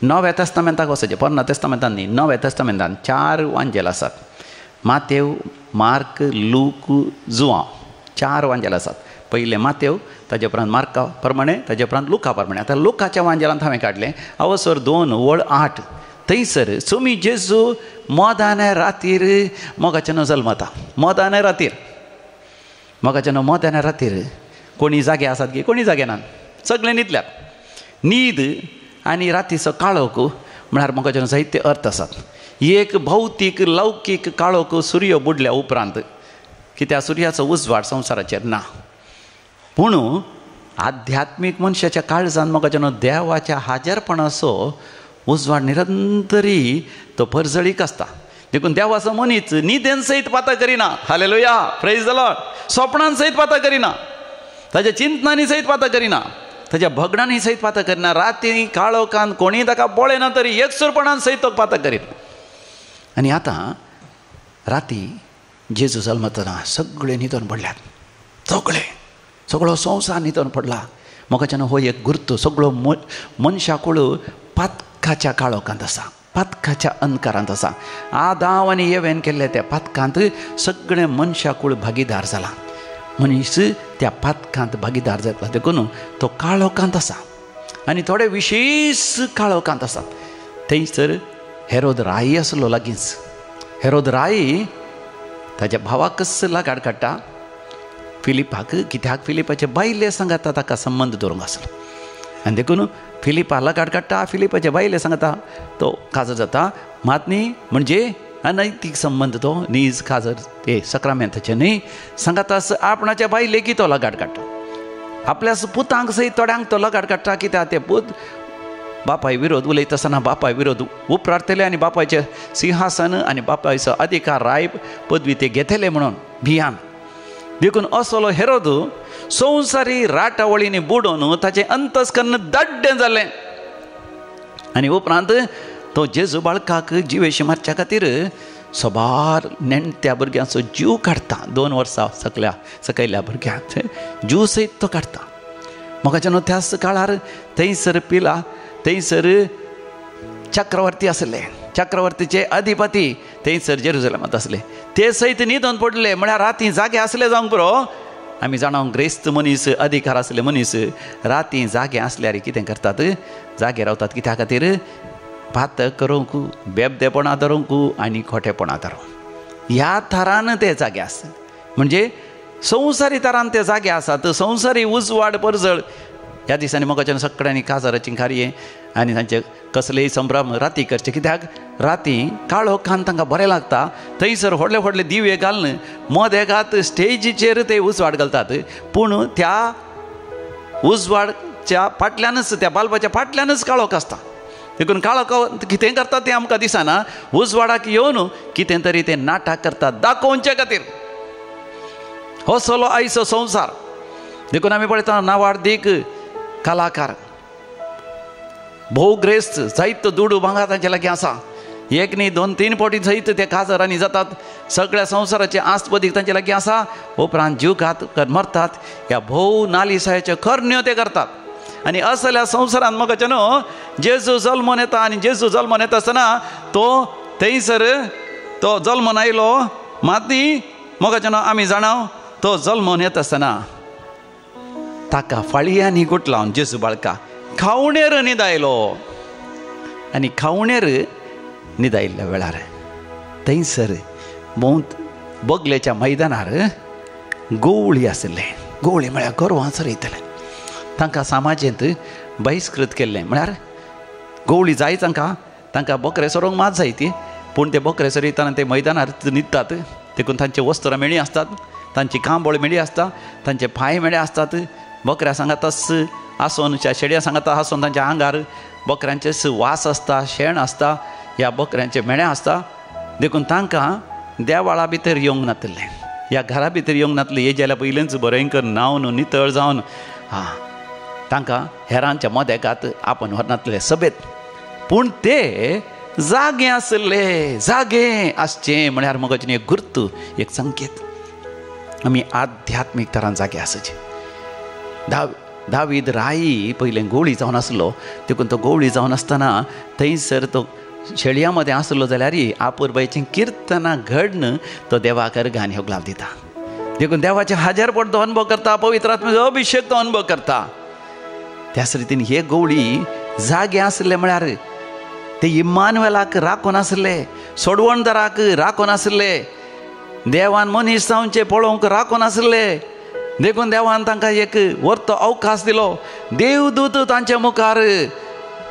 नव्या तेस्तामेंताक वचचें पोरना तेस्तामेंतान न्ही नव्या तेस्तामेंतान 4 वांजेल आसात मातेव मार्क लूक जुआंव 4 वांजेल आसात पयलें मातेव ताजे उपरांत मार्का प्रमाणे ताजे उपरांत लुका प्रमाणे आतां लुकाच्या वांजेलांत हांवें काडलें अवसर 2 वळ 8 थंयसर सुमी जेजू मोदाने रातीर मोगाच्यान जल्मता मोदाने रातीर मोगाच्यान मोदाने रातीर कोणी जागे आसात गे कोणी जागे नात सगळे न्हिदल्यात न्हीद आनी रातीचो काळोख म्हळ्यार मोगाच्यान जायते अर्थ आसात एक भौतीक लौकीक काळोख सूर्य बुडल्या उपरांत कित्याक सुर्याचो उजवाड संवसाराचेर ना पूण आध्यात्मिक मनशाच्या काळजान म्हाका देवाच्या हाजरपणाचो उजवाड निरंतरी तो परजळीक आसता. देखून देवाचो मनीस न्हिदेन सयत पाता करिना. Hallelujah, praise the Lord. स्वप्नान सयत पाता करिना, ताच्या चिंतनांनी सयत पाता करिना, ताच्या भगडांनी सयत पाता करिना. राती काळोखान कोणी ताका पळयना तरी एकसुरपणान सयत तो पाता करीना. आनी आतां राती जेजू जल्मतना सगळे न्हिदोन पडल्यात. सगळो संवसार न्हिदोन पडला. म्हाका हो एक गुर्तू सगळो मनशाकुळ पातकाच्या काळोखांत आसा, पातकाच्या अंधकारांत आसा. आदाव आनी येवेन केल्ले त्या पातकांत सगळे मनशाकुळ भागीदार जाला. मनीस त्या पातकांत भागीदार जातला. देखून तो काळोखांत आसा आनी थोडे विशेष काळोखांत आसात. थंयसर हेरोद राई आसलो लागींच. हेरोद राई ताच्या भावाक कसला लागाड काडटा फिलिपाक, कित्याक फिलिपाचे बायले सांगाता ताका संबंध दवरूंक आसलो. आनी देखून फिलिपा लागाड काडटा, फिलिपाच्या बायले सांगता तो काजर जाता. मात न्ही म्हणजे अनैतीक संबंध तो नीज काजर ते सक्रामेंताचे न्ही. सांगता आपणाच्या बायलेकी तो लागाड काडटा. आपल्या पुतांक सयत थोड्यांक तो लागाड काडटा. कित्याक ते पूत बापाय विरोध उलयता आसतना बापाय विरोध उपरारतले आनी बापायचे सिंहासन आनी बापायचो अधिकार राय पदवी ते घेतले म्हणून भियान. देखून असलो हेरोद संवसारी राटावळींनी बुडोवन ताचें अंतस्करण दाड्डें जालें. आनी उपरांत तो जेजू बाळकाक जिवेशी मारच्या खातीर सोबार नेणत्या भुरग्यांचो जीव काडटा. 2 वर्सां सकयल्या भुरग्यांक जीव सयत तो काडटा. म्हाका त्याच काळार थंयसर पिला, थंयसर चक्रवर्ती आसले. चक्रवर्तीचे अधिपती थंयसर जेरुसलेमांत आसले. ते सयत न्हिदोन पडले. म्हळ्यार राती जागे आसले जावंक पुरो. आमी जाणा ग्रेस्त मनीस, अधिकार आसले मनीस राती जागे आसल्यार कितें करतात, जागे रावतात. कित्या खातीर भात करूंक, बेबदेपणां धरूंक आनी खोटेपणां धरूंक. ह्या थरान ते जागे आसतात. म्हणजे संवसारी तरान ते जागे आसात. संवसारी उजवाड परजळ ह्या दिसांनी म्हाका सगळ्यांनी काजाराची कार्य आनी तांचे कसलेय संभ्रम राती करचे. कित्याक राती काळोखान तांकां बरें लागता. थंयसर व्हडले व्हडले दिवे घालून मदेगात स्टेजीचेर ते उजवाड घालतात. पूण त्या उजवाडच्या फाटल्यानच, त्या बाल्बाच्या फाटल्यानच काळोख आसता. देखून काळोख कितें करतात तें आमकां दिसना. उजवाडाक येवन कितें तरी ते नाटक करतात दाखोवचे खातीर. हो सलो आयचो संवसार. देखून आमी पळयता नावार्दीक कलाकार भोवग्रेस्त जायत दुडू भांगर तांचे लागीं आसा. 1 न्ही 2 3 फावटी जायत ते काजारांनी जातात. सगळ्या संवसाराचे आस्पदीक तांचे लागीं आसा. उपरांत जीव घात मरतात. ह्या भोव नालिसायेच्यो करण्यो ते करतात. आनी असल्या संवसारांत म्हाका जेजू जल्मोन येता. आनी जेजू जल्मोन येता आसतना तो थंयसर तो जल्मोन आयलो. मात न्ही म्हाका आमी जाणाव तो जल्मोन येता आसतना ताका फाळयांनी गुट लावन जेजू बाळका खावणेर न्हिदायलो. आनी खावणेर न्हिदायल्ल्या वेळार थंयसर बगलेच्या मैदानार गोवळी आसले. गोवळी म्हळ्यार गोरवां चरयतले. तांकां समाजेंत बहिष्कृत केल्लें. म्हळ्यार गोवळी जाय तांकां बकरे सोरोंक मात जाय ती. पूण ते बकरे चरयतना ते मैदानार न्हिदतात. देखून तांचे वस्त्रां मेळ्ळीं आसतात, तांची कांबळ मेळ्ळी आसता, तांचे पांय मेळ्ळे आसतात. बकऱ्या सांगातास आसोन, शेड्या सांगाता आसोन तांच्या आंगार बकऱ्यांचे वास आसता, शेण आसता, ह्या बकऱ्यांचे मेळे आसता. देखून तांकां देवाळा भितर येवंक नातलें, ह्या घरा भितर येवंक नातलें. हेजेल्या पयलींच बरेंकर न्हावन नितळ जावन तांकां हेरांच्या मोदेगात आपण व्हरनातले सभेत. पूण ते जागे आसले. जागे आसचें म्हळ्यार मगजनी एक गुर्तू, एक संकेत. आमी आध्यात्मीक तरान जागे आसचे. दावीद राई पयलें गोवळी जावन आसलो. देखून तो गोवळी जावन आसतना थंयसर तो शेळयां मदें आसलो जाल्यार आपुरबायेचें किर्तनां घडन तो देवाक अर्घान ह्यो लाव दिता. देखून देवाचे हाजरपण तो अनुभव करता, पवित्र आत्म्याचो अभिशेक तो अनुभव करता. त्याच रितीन हे गोवळी जागे आसले म्हळ्यार ते इम्मानुएलाक राखून आसले, सोडवणदाराक राखून आसले, देवान मनीस जावचे पळोवंक राखून आसले. देखून देवान तांकां एक वर्तो अवकाश दिलो. देवदूत तांच्या मुखार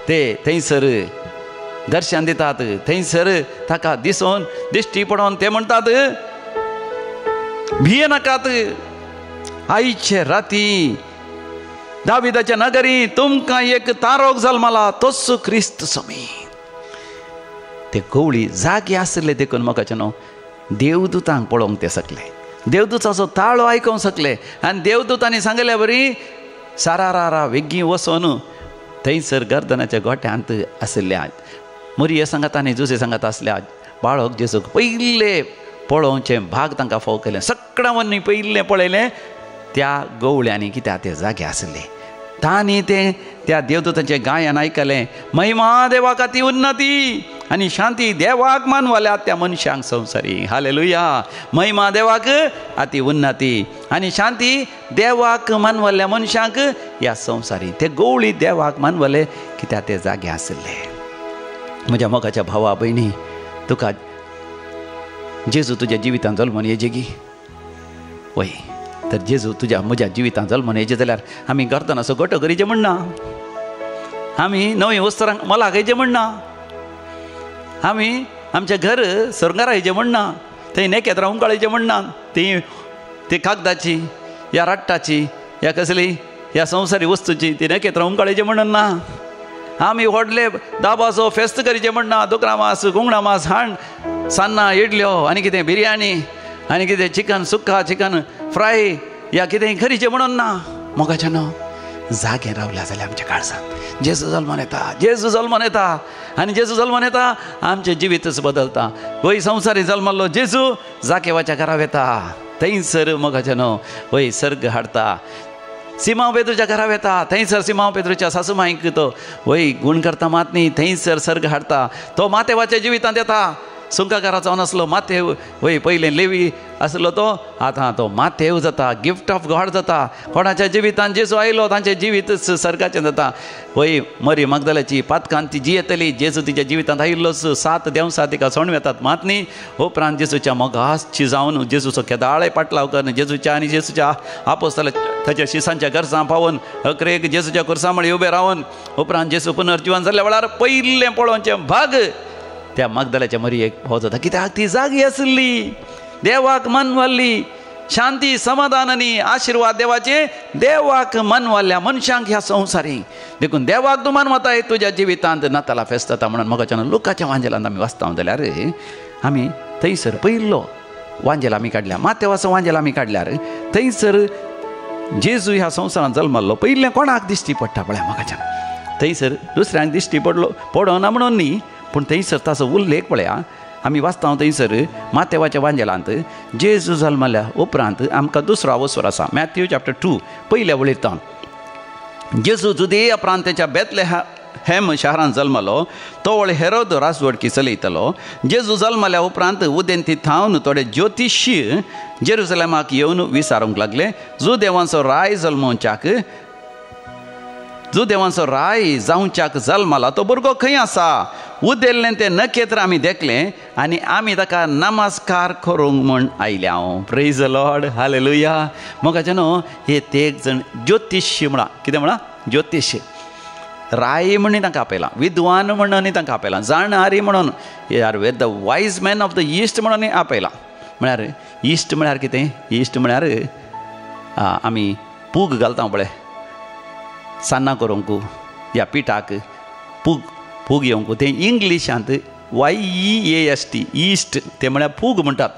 ते थंयसर दर्शन दितात. थंयसर ताका दिसोन दिश्टी पडोवन ते म्हणटात, भिये नाकात. आयचे राती दाविदाच्या नगरी तुमकां एक तारोक जल्मला तोच क्रिस्त समी. ते गवळी जागे आसले देखून म्हाका न्हू देवदूतांक पळोवंक ते शकले, देवदूताचो ताळो आयकूंक शकले. आनी देवदूतांनी सांगले बरी सारारा वेगीं वचून थंयसर गर्दनाच्या गोठ्यांत आसल्या मोरये सांगात आनी जुसे सांगात आसल्या बाळक जेजूक पयले पळोवचे भाग तांकां फाव केले. सगळ्यांनी पयलें पळयलें त्या गवळ्यांनी कित्याक ते जागे आसले. तांणी ते त्या देवदूतांचें गायन आयकलें. महिमा देवाक ती उन्नती आनी शांती देवाक मानवाल्या त्या मनशांक संवसारी. हालेलुया. महिमा देवाक अति उन्नती आनी शांती देवाक मानवल्ल्या मनशांक ह्या संवसारी. ते गवळी देवाक मानवले कित्याक ते जागे आसले. म्हज्या मोगाच्या भावा भयणी, तुका जेजू तुज्या जिवितांत जल्मून येजे गी वय. तर जेजू तुज्या म्हज्या जिवितांत जल्मून येजे जाल्यार आमी गर्दनाचो गोठो करीचे म्हणना, आमी नवी वस्त्रांक मला घायचे म्हणना, आमी आमचें घर सर्गारायचें म्हणना, थंय नेकेत्रां उंकाळीचें म्हणना, ती कागदाची या रट्टाची या कसली ह्या संवसारी वस्तूची ती नेकेत्रां उंकाळीचें म्हणून ना. आमी व्हडले दाबाचो फेस्त करीचे म्हणना, दुकरा मास गुंगडा मास हाण सान्नां इडल्यो आनी कितें बिरयानी आनी कितें चिकन सुक्का चिकन फ्राय या कितें करीचें म्हणून ना. मोगाच्या न्हू जागे रावल्या जाल्यार आमच्या काळजांत जेजू जल्मून येता, जेजू जल्मून येता आनी जेजू जल्मून येता आमचें जिवीतच बदलता. वय संवसारी जल्मल्लो जेजू जाकेवाच्या घरां येता, थंयसर मोगाच्या न्हू वय सर्ग हाडता. सिमांव पेद्रूच्या घरा येता, थंयसर सिमांव पेद्रूच्या सासूमाईक तो वय गुण करता मातनी, थंयसर सर्ग हाडता. तो मातेवाच्या जिवितांत येता. सुंकाकारा जावन आसलो मातेव वय पयलें लेवी आसलो तो आतां तो मातेव जाता, गिफ्ट ऑफ गॉड जाता. कोणाच्या जिवितांत जेजू आयलो तांचें जिवीत सर्गाचें जाता. वय मरी मगदलाची पातकांत ती जियेतली, जेजू तिच्या जिवितांत आयिल्लोच 7 दिवसां तिका सोण येतात मातनी. उपरांत जेजूच्या मोगाची जावन जेजूचो केदाळे पाटलाव करून जेजूच्या आनी जेजूच्या आपोस्तला ताच्या शिसांच्या गरजां पावोवन अकरेक जेजूच्या कुर्सामळी उबे रावन उपरांत जेजू पुनर्जीवन जाल्ल्या वेळार पयलें पळोवचें भाग त्या मगदलाच्या मरयेक हो जाता. कित्याक ती जागी आसली, देवाक मानवाल्ली, शांती समाधान आनी आशिर्वाद देवाचे देवाक मानवाल्ल्या मनशांक ह्या संवसारी देखून देवाक तूं मानवताय तुज्या जिवितांत नाताला फेस्त जाता म्हणून मोगाच्यान लुकाच्या वांजेलांत आमी वाचता जाल्यार आमी थंयसर पयलो वांजेल आमी काडल्या, मातेवाचो वांजेल आमी काडल्यार थंयसर जेजू ह्या संवसारांत जल्मल्लो पयलें कोणाक दिश्टी पडटा पळय मोगाच्यान. थंयसर दुसऱ्यांक दिश्टी पडना म्हणून न्ही, पूण थंयसर ताचो उल्लेख पळया आमी वाचता थंयसर मातेवाच्या वांजेलांत जेजू जल्मल्या उपरांत आमकां दुसरो अवसर आसा. मॅथ्यू चॅप्टर 2 पयल्या वळेरतां जेजू जुदेया प्रांताच्या बेथलेहेम शारांत जल्मलो. तो वळ हेरोद राजवडकी चलयतालो. जेजू जल्मल्या उपरांत उदेंती थावन थोडे ज्योतिशी जेरुसलेमाक येवन विचारूंक लागले, जो देवांचो राय जावच्याक जल्मला तो भुरगो खंय आसा? उदेल्लें तें नखेत्र आमी देखलें आनी आमी ताका नमस्कार करूंक म्हूण आयल्या. Praise the Lord. हालेलुया. मोगाचे न्हू हे तेग जण ज्योतिशी म्हणा, कितें म्हणा ज्योतिशी, राय म्हणून तांकां आपयलां, विद्वान म्हणून तांकां आपयलां, जाणहारी म्हणून यार वेर the wise man of the East म्हणून आपयलां. म्हळ्यार ईस्ट म्हळ्यार कितें? ईस्ट म्हळ्यार आमी पूग घालता पळय सान्नां करूंक ह्या पिठाक पूग येवंक, तें इंग्लिशांत YEAST ईस्ट ते म्हळ्यार पूग म्हणटात.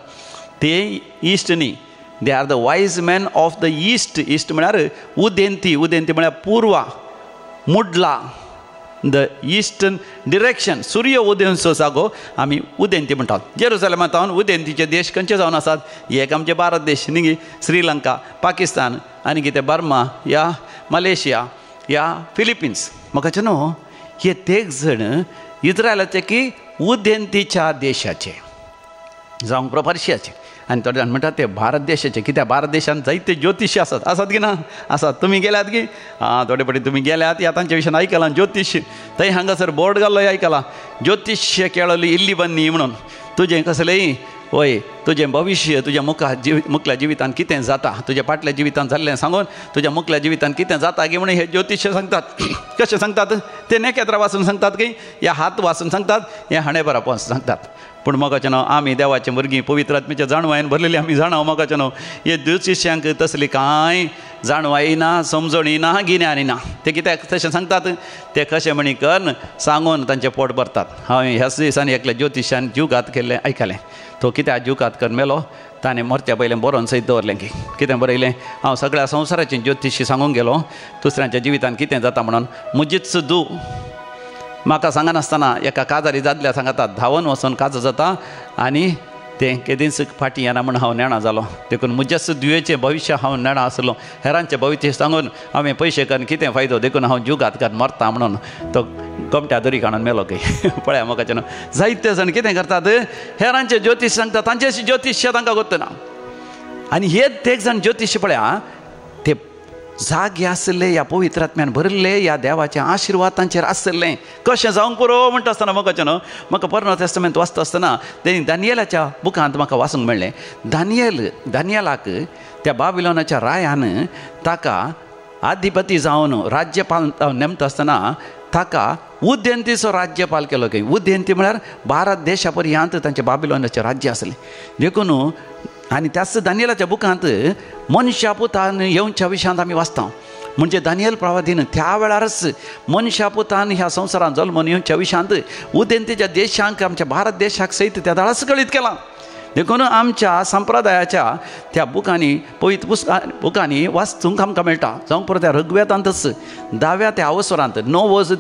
ते ईस्ट न्ही, they are the wise man of the east. East म्हळ्यार उदेंती म्हळ्यार पूर्वा, मुडला, द ईस्टर्न डिरेक्शन, सूर्य उदेंचो जागो आमी उदेंती म्हणटात. जेरुसलेमांत उदेंतीचे देश खंयचे जावन आसात? एक आमचे भारत देश न्ही, श्रीलंका, पाकिस्तान आनी कितें बर्मा या मलेशिया या फिलिपिन्स. म्हाका न्हू हे तेग जण इस्रायलाचे की उदेंतीच्या देशाचे जावंक पर्शियाचे आनी थोडे जाण म्हणटात ते भारत देशाचे. कित्याक भारत देशांत जायते ज्योतिशी आसात की ना? आसात. तुमी गेल्यात की? थोडे फावटी तुमी गेल्यात ह्या तांच्या विशयान आयकलां. ज्योतिश थंय हांगासर बोर्ड घाल्लो आयकलां, ज्योतिश्य केळली इल्ली बन्नी म्हणून. तुजें कसलेंय वय तुजें भविश्य तुज्या मुखल्या जिवितान कितें जाता, तुज्या फाटल्या जिवितान जाल्लें सांगून तुज्या मुखल्या जिवितान कितें जाता गे म्हणून हे ज्योतिश्य सांगतात. कशें सांगतात ते नखेत्रां वाचून सांगतात की या हात वाचून सांगतात, हे हाणेबरा वाचून सांगतात. पूण मोगाचें न्हू आमी देवाचे भुरगीं पवित्र आत्म्याच्या जाणवायेन भरलेली आमी जाणां. मोगाचें न्हू हे ज्योतिश्यांक तसली कांय जाणवाय ना, समजण ना, गिन्यान ना. ते कित्याक तशें सांगतात ते कशें म्हणी करून सांगून तांचें पोट भरतात. हांवें ह्याच दिसांनी एकल्या ज्योतिश्यान जीवघात केल्लें आयकलें. तो कित्याक जीवघात करून मेलो ताणें मरच्या पयलें बरोवन सयत दवरलें की कितें बरयलें, हांव सगळ्या संवसाराचें ज्योतिशी सांगूंक गेलो दुसऱ्यांच्या जिवितान कितें जाता म्हणून. मुजीच दू म्हाका सांगनासतना एका काजारी जादल्या सांगतात धांवन वचून काज जाता आनी तें केदींच फाटीं येना म्हूण हांव नेणा जालो. देखून म्हज्याच दुयेचें भविश्य हांव नेणा आसलो. हेरांचें भविश्य सांगून हांवें पयशे करून कितें फायदो, देखून हांव जीवघात करून मरता म्हणून तो कमट्या दोरी काडून मेलो की पळया मोगाचें न्हू. जायते जण कितें करतात हेरांचे ज्योतिश सांगतात तांचे ज्योतिश्य तांकां गोत्तना. आनी हे एक जण ज्योतिश्य पळया ते जागे आसले ह्या पवित्र आत्म्यान भरिल्ले ह्या देवाचें आशिर्वाद तांचेर आसलें. कशें जावंक पुरो म्हणटा आसतना मोगाचें न्हू म्हाका पोरणो टेस्टमेंट वाचता आसतना तेणी दानियेलाच्या बुकांत म्हाका वाचूंक मेळ्ळें. दानियेलाक त्या बाबिलोनाच्या रायान ताका अधिपती जावन राज्यपाल नेमता आसतना ताका उदेंतीचो राज्यपाल केलो की. उदेंती म्हळ्यार भारत देशा पर्यंत तांचें बाबिलोनाचें राज्य आसलें. देखून आनी त्याच दानियेलाच्या बुकांत मनशा पुतान येवच्या विशयांत आमी वाचता. म्हणजे दानियल प्रवादीन त्या वेळारच मनशा पुतान ह्या संवसारांत जल्मून येवच्या विशयांत उदेंतीच्या देशांक आमच्या भारत देशाक सयत त्या दाळाच कळीत केलां. देखून आमच्या संप्रदायाच्या त्या बुकांनी पवित्र बुकांनी वाचूंक आमकां मेळटा. जावं पुरो त्या ऋग्वेदांतच 10व्या त्या अवसरांत 9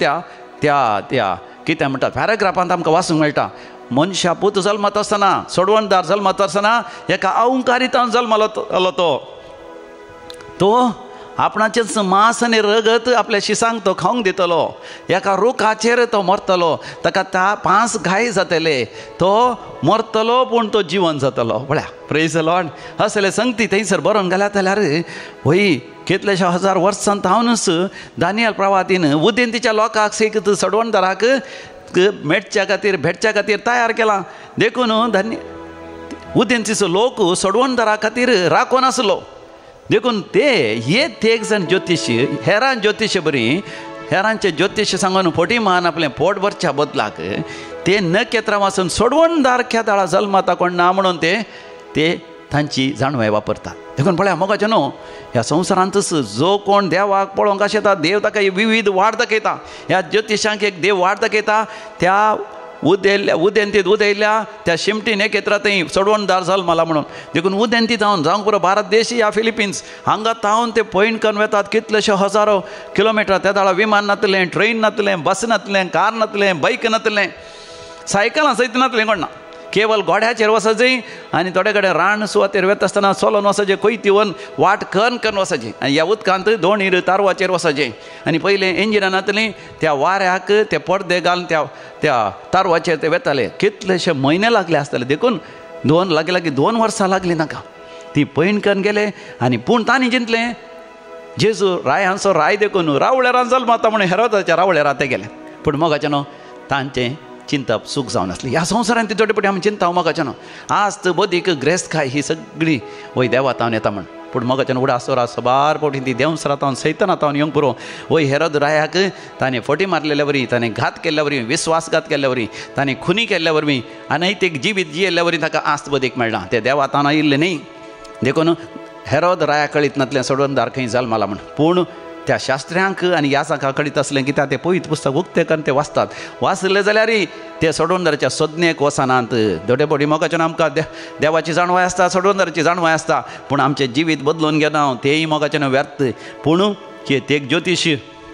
त्या कितें म्हणटात पॅराग्राफांत आमकां वाचूंक मेळटा. मनशा पूत जल्मात आसतना सोडवणदार जल्मात आसतना एका अहंकारितान जल्मलो तो आपणाचेच मांस आनी रगत आपल्या शिसांक तो खावंक दितलो. एका रुखाचेर तो मरतलो, ताका 5 घाय जातले, तो मरतलो पूण तो जिवन जातलो. पळया प्रेज द लॉर्ड. असले संगती थंयसर बरोवन घाल्यात जाल्यार होय कितलेशे हजार वर्सांत हांवूनच दानियल प्रवादीन उदेंतीच्या लोकांक सयत सोडवणदाराक भेटच्या खातीर तयार केला. देखून उदेंतीचो लोक सोडवणदारा खातीर राखोन आसलो. देखून ते एक जण ज्योतिशी हेरां ज्योतिश बरी हेरांचे ज्योतिश सांगून फोटी मान आपलें पोट भरच्या बदलाक ते नखेत्रां वाचून सोडवणदार खेदाळा जल्माता कोण ना म्हणून ते तांची जाणवाय वापरतात. देखून पळया मोगाचें न्हू ह्या संवसारांतच जो कोण देवाक पळोवंक आशेता देव ताका विविध वाड दाखयता. ह्या ज्योतिशांक एक देव वाड दाखयता. त्या उदेंतीत उदयल्या त्या शिमटी नखेत्रां थंय सोडवणदार जल्मला म्हणून. देखून उदेंतीत जावंक पुरो भारत देश या फिलिपिन्स हांगा तावन ते पयण करून वेतात कितलेशे हजारो किलोमिटर. त्या दाळा विमान नातलें, ट्रेन नातलें, बस नातलें, कार नातलें, बायक नातलें, सायकलां सयत नातलें कोण ना. केवल गोड्याचेर वचचें आनी थोडे कडेन रान सुवातेर वेता आसतना चलोन वचचें, खंय वन वाट करून वचचें. आनी ह्या उदकांत दोणीर तारवाचेर वचचें. आनी पयलें इंजिनां नातलीं त्या वाऱ्याक ते पडदे घालून त्या तारवाचेर ते वेताले. कितलेशे म्हयने लागले आसतले. देखून लागीं 2 वर्सां लागलीं ताका. ती पयण करून गेले आनी पूण तांणी चिंतलें जेजू रायांचो राय देखून रावळेरां जल्माता म्हणून हेरोदाच्या रावळेरां ते गेले. पूण मोगाचें न्हू तांचें चिंतप सूख जावन आसली. ह्या संवसारांत ती थोडे पटी आमी चिंता मोगाचें न्हू. आज बदीक ग्रेस्त खाय ही सगळी वय देवातावन येता म्हण. पूण मोगाचें उडा आसोरा सबार पोटी ती देवसरातावन सैतानातावन येवंक पुरो. वय हेरोद रायाक ताणें फोटी मारलेल्या वरी, ताणें घात केल्ल्या वरी, विस्वासघात केल्ल्या वरी, ताणें खुनी केल्ल्या वरवीं अनैतीक जिवीत जियेल्ल्या वरी ताका आस्त बदीक मेळना. ते देवातावन आयिल्लें न्ही. देखून हेरोद राया कळीत नातलें सोडवणदार खंय जल्मला म्हण. पूण त्या शास्त्र्यांक आनी यासांका कळीत आसलें की ते पवित्र पुस्तक उक्ते करून ते वाचतात. वाचले जाल्यार ते सोडवणदाराच्या सोदनेक वचनात. थोडे पटी मोगाचें आमकां देवाची जाणवाय आसता, सोडवणदाराची जाणवाय आसता, पूण आमचें जिवीत बदलून घेना तेय मोगाचें व्यर्थ. पूण ते एक ज्योतिश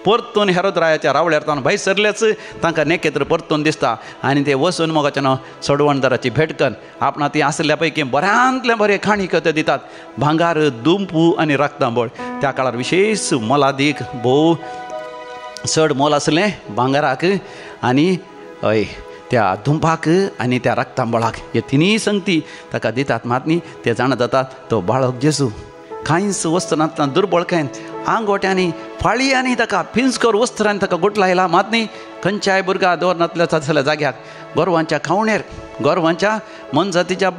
परतून हेरोद रायाच्या रावळ्यार तावन भायर सरलेच तांकां नखेत्र परतून दिसता. आनी ते वचून मोगाचें सोडवणदाराची भेट कर. आपणा ती आसल्या पैकी बऱ्यांतले बरे खाणीक ते दितात. भांगार, दुंपू आनी रक्तांबळ. त्या काळार विशेश मोलादीक भोव चड मोल आसलें भांगाराक आनी हय त्या दुंपाक आनी त्या रक्तांबळाक. हे तिनूय संगती ताका दितात. मात न्ही ते जाणा जातात तो बाळक जेजू कांयच वस्त्रांतल्यान दुर्बळकायेन आंगोट्यांनी फाळयांनी ताका पिंजकर वस्त्रांनी ताका गुट लायला. मात न्ही खंयच्याय भुरगा दवरनातल्या जाग्यार गोरवांच्या खावणेर गोरवांच्या मन जातीच्या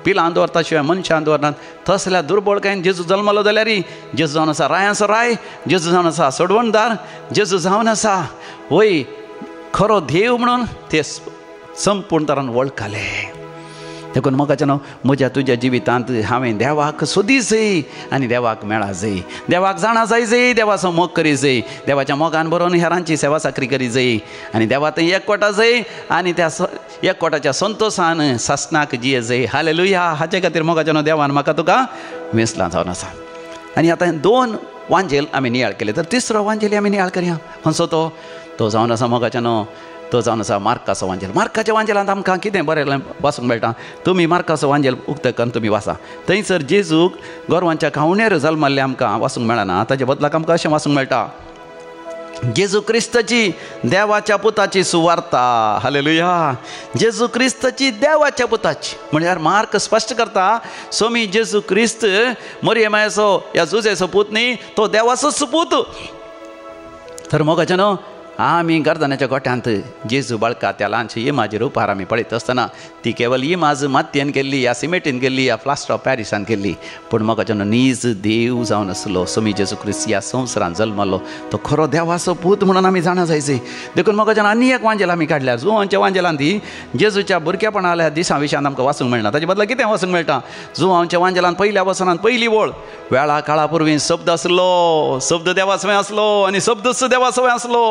पिलां दवरता शिवाय मनशां दवरनात. तसल्या दुर्बळकायेन जेजू जल्मलो जाल्यार जेजू जावन आसा रायांचो राय, जेजू जावन आसा सोडवणदार, जेजू जावन आसा वय खरो देव म्हणून ते संपूर्ण तरान वळखले. देखून मोगाच्यान म्हज्या तुज्या जिवितांत हांवें देवाक सोदी जाय आनी देवाक मेळा जाय, देवाक जाणा जाय जाय, देवाचो मोग करी जाय, देवाच्या मोगान बरोवन हेरांची सेवा साकरी करी जाय आनी देवा थंय एकवटा जाय आनी त्या एकवटाच्या संतोशान सासनाक जिये जाय. हालेलुया. हाचे खातीर मोगाच्यान देवान म्हाका तुका वेसलां जावन आसा. आनी आतां 2 वांजेल आमी नियाळ केले, तर 3रो वांजेली आमी नियाळ करया. खंयचो तो जावन आसा मोगाच्यान, तो जावन आसा मार्काचो वांजेल. मार्काच्या वांजेलांत आमकां कितें बरें वाचूंक मेळटा. तुमी मार्काचो वांजेल उक्तकन तुमी वाचा. थंयसर जेजूक गोरवांच्या खावणेर जल्मल्लें आमकां वाचूंक मेळना. ताचे बदलाक आमकां अशें वाचूंक मेळटा, जेजू क्रिस्ताची देवाच्या पुताची सुवार्ता. हालेलुया. जेजू क्रिस्ताची देवाच्या पुताची म्हळ्यार मार्क स्पश्ट करता, सोमी जेजू क्रिस्त मरियमाचो या जुजेचो पूत न्ही, तो देवाचो सुपूत. तर मोगाच्यान आमी गर्दनाच्या गोठ्यांत जेजू बाळका त्या ल्हानशे इमाचेर उपार आमी पळयत आसतना ती केवळ इमाज मातयेन केल्ली, या सिमेंटीन केल्ली, या प्लास्टर ऑफ पॅरिसान केल्ली, पूण मोगाच्यान नीज देव जावन आसलो. सोमी जेजू क्रिस्त ह्या संवसारांत जल्मलो, तो खरो देवाचो पूत म्हणून आमी जाणा जायचे. देखून मोगाच्यान आनी एक वांजेल आमी काडल्यार जुवांच्या वांजेलांत ही जेजूच्या भुरगेपणाल्या दिसा विशयान आमकां वाचूंक मेळना. ताचे बदला कितें वाचूंक मेळटा, जुवांच्या वांजेलांत पयल्या वचनांत पयली वळ, वेळा काळा पुर्वी शब्द आसलो, शब्द देवाचो आसलो आनी शब्दच देवाचो आसलो.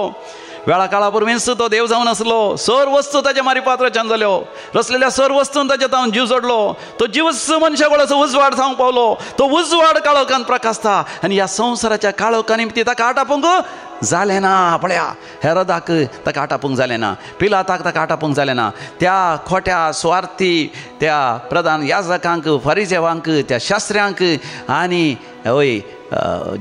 वेळा काळा पुर्वीच तो देव जावन आसलो. सर वस्तू ताच्या मारिपात रचन जाल्यो, रचलेल्या सर वस्तून ताच्या तावन जीव जोडलो. तो जीवच मनशा गोळाचो उजवाड जावंक पावलो. तो उजवाड काळोखान प्रकाशता आनी ह्या संवसाराच्या काळोखान ती ताका आटापूंक जालें ना. पळया, हेरोदाक ताका आटापूंक जालें ना, पिलाताक ताका आटापूंक जालें ना, त्या खोट्या स्वार्थी त्या प्रधान याजकांक, फरिजेवांक, त्या शास्त्र्यांक आनी वय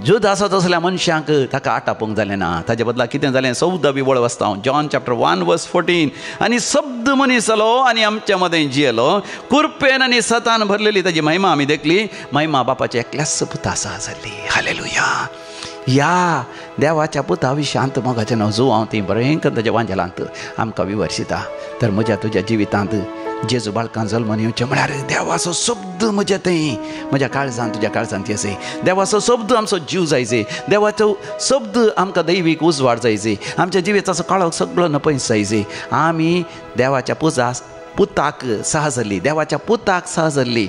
जुद आसत असल्या मनशांक ताका आटापूंक जालें ना. ताचे बदला कितें जालें, 14वी वळ वाचता हांव, जॉन चॅप्टर 1:14. आनी शब्द मनीस जालो आनी आमच्या मदें जियेलो, कुरपेन आनी सतान भरलेली ताची महिमा आमी देखली. महिमा बापाच्या एकल्याच पुता आसा जाल्ली. हालेलुया. ह्या देवाच्या पुता विशयांत मोगाचें नजू हांव ती बरें ताच्या वांजेलांत आमकां विवर्शिता. तर म्हज्या तुज्या जिवितांत जेजू बाळकां जल्मून येवचें म्हळ्यार देवाचो शब्द म्हज्या थंय, म्हज्या काळजांत, तुज्या काळजांत येसय. देवाचो शब्द आमचो जीव जायचे, देवाचो शब्द आमकां दैवीक उजवाड जायचे, आमच्या जिविताचो काळोख सगळो नपयस जायचे. आमी देवाच्या पुताक सहजल्ली, देवाच्या पुताक सहजल्ली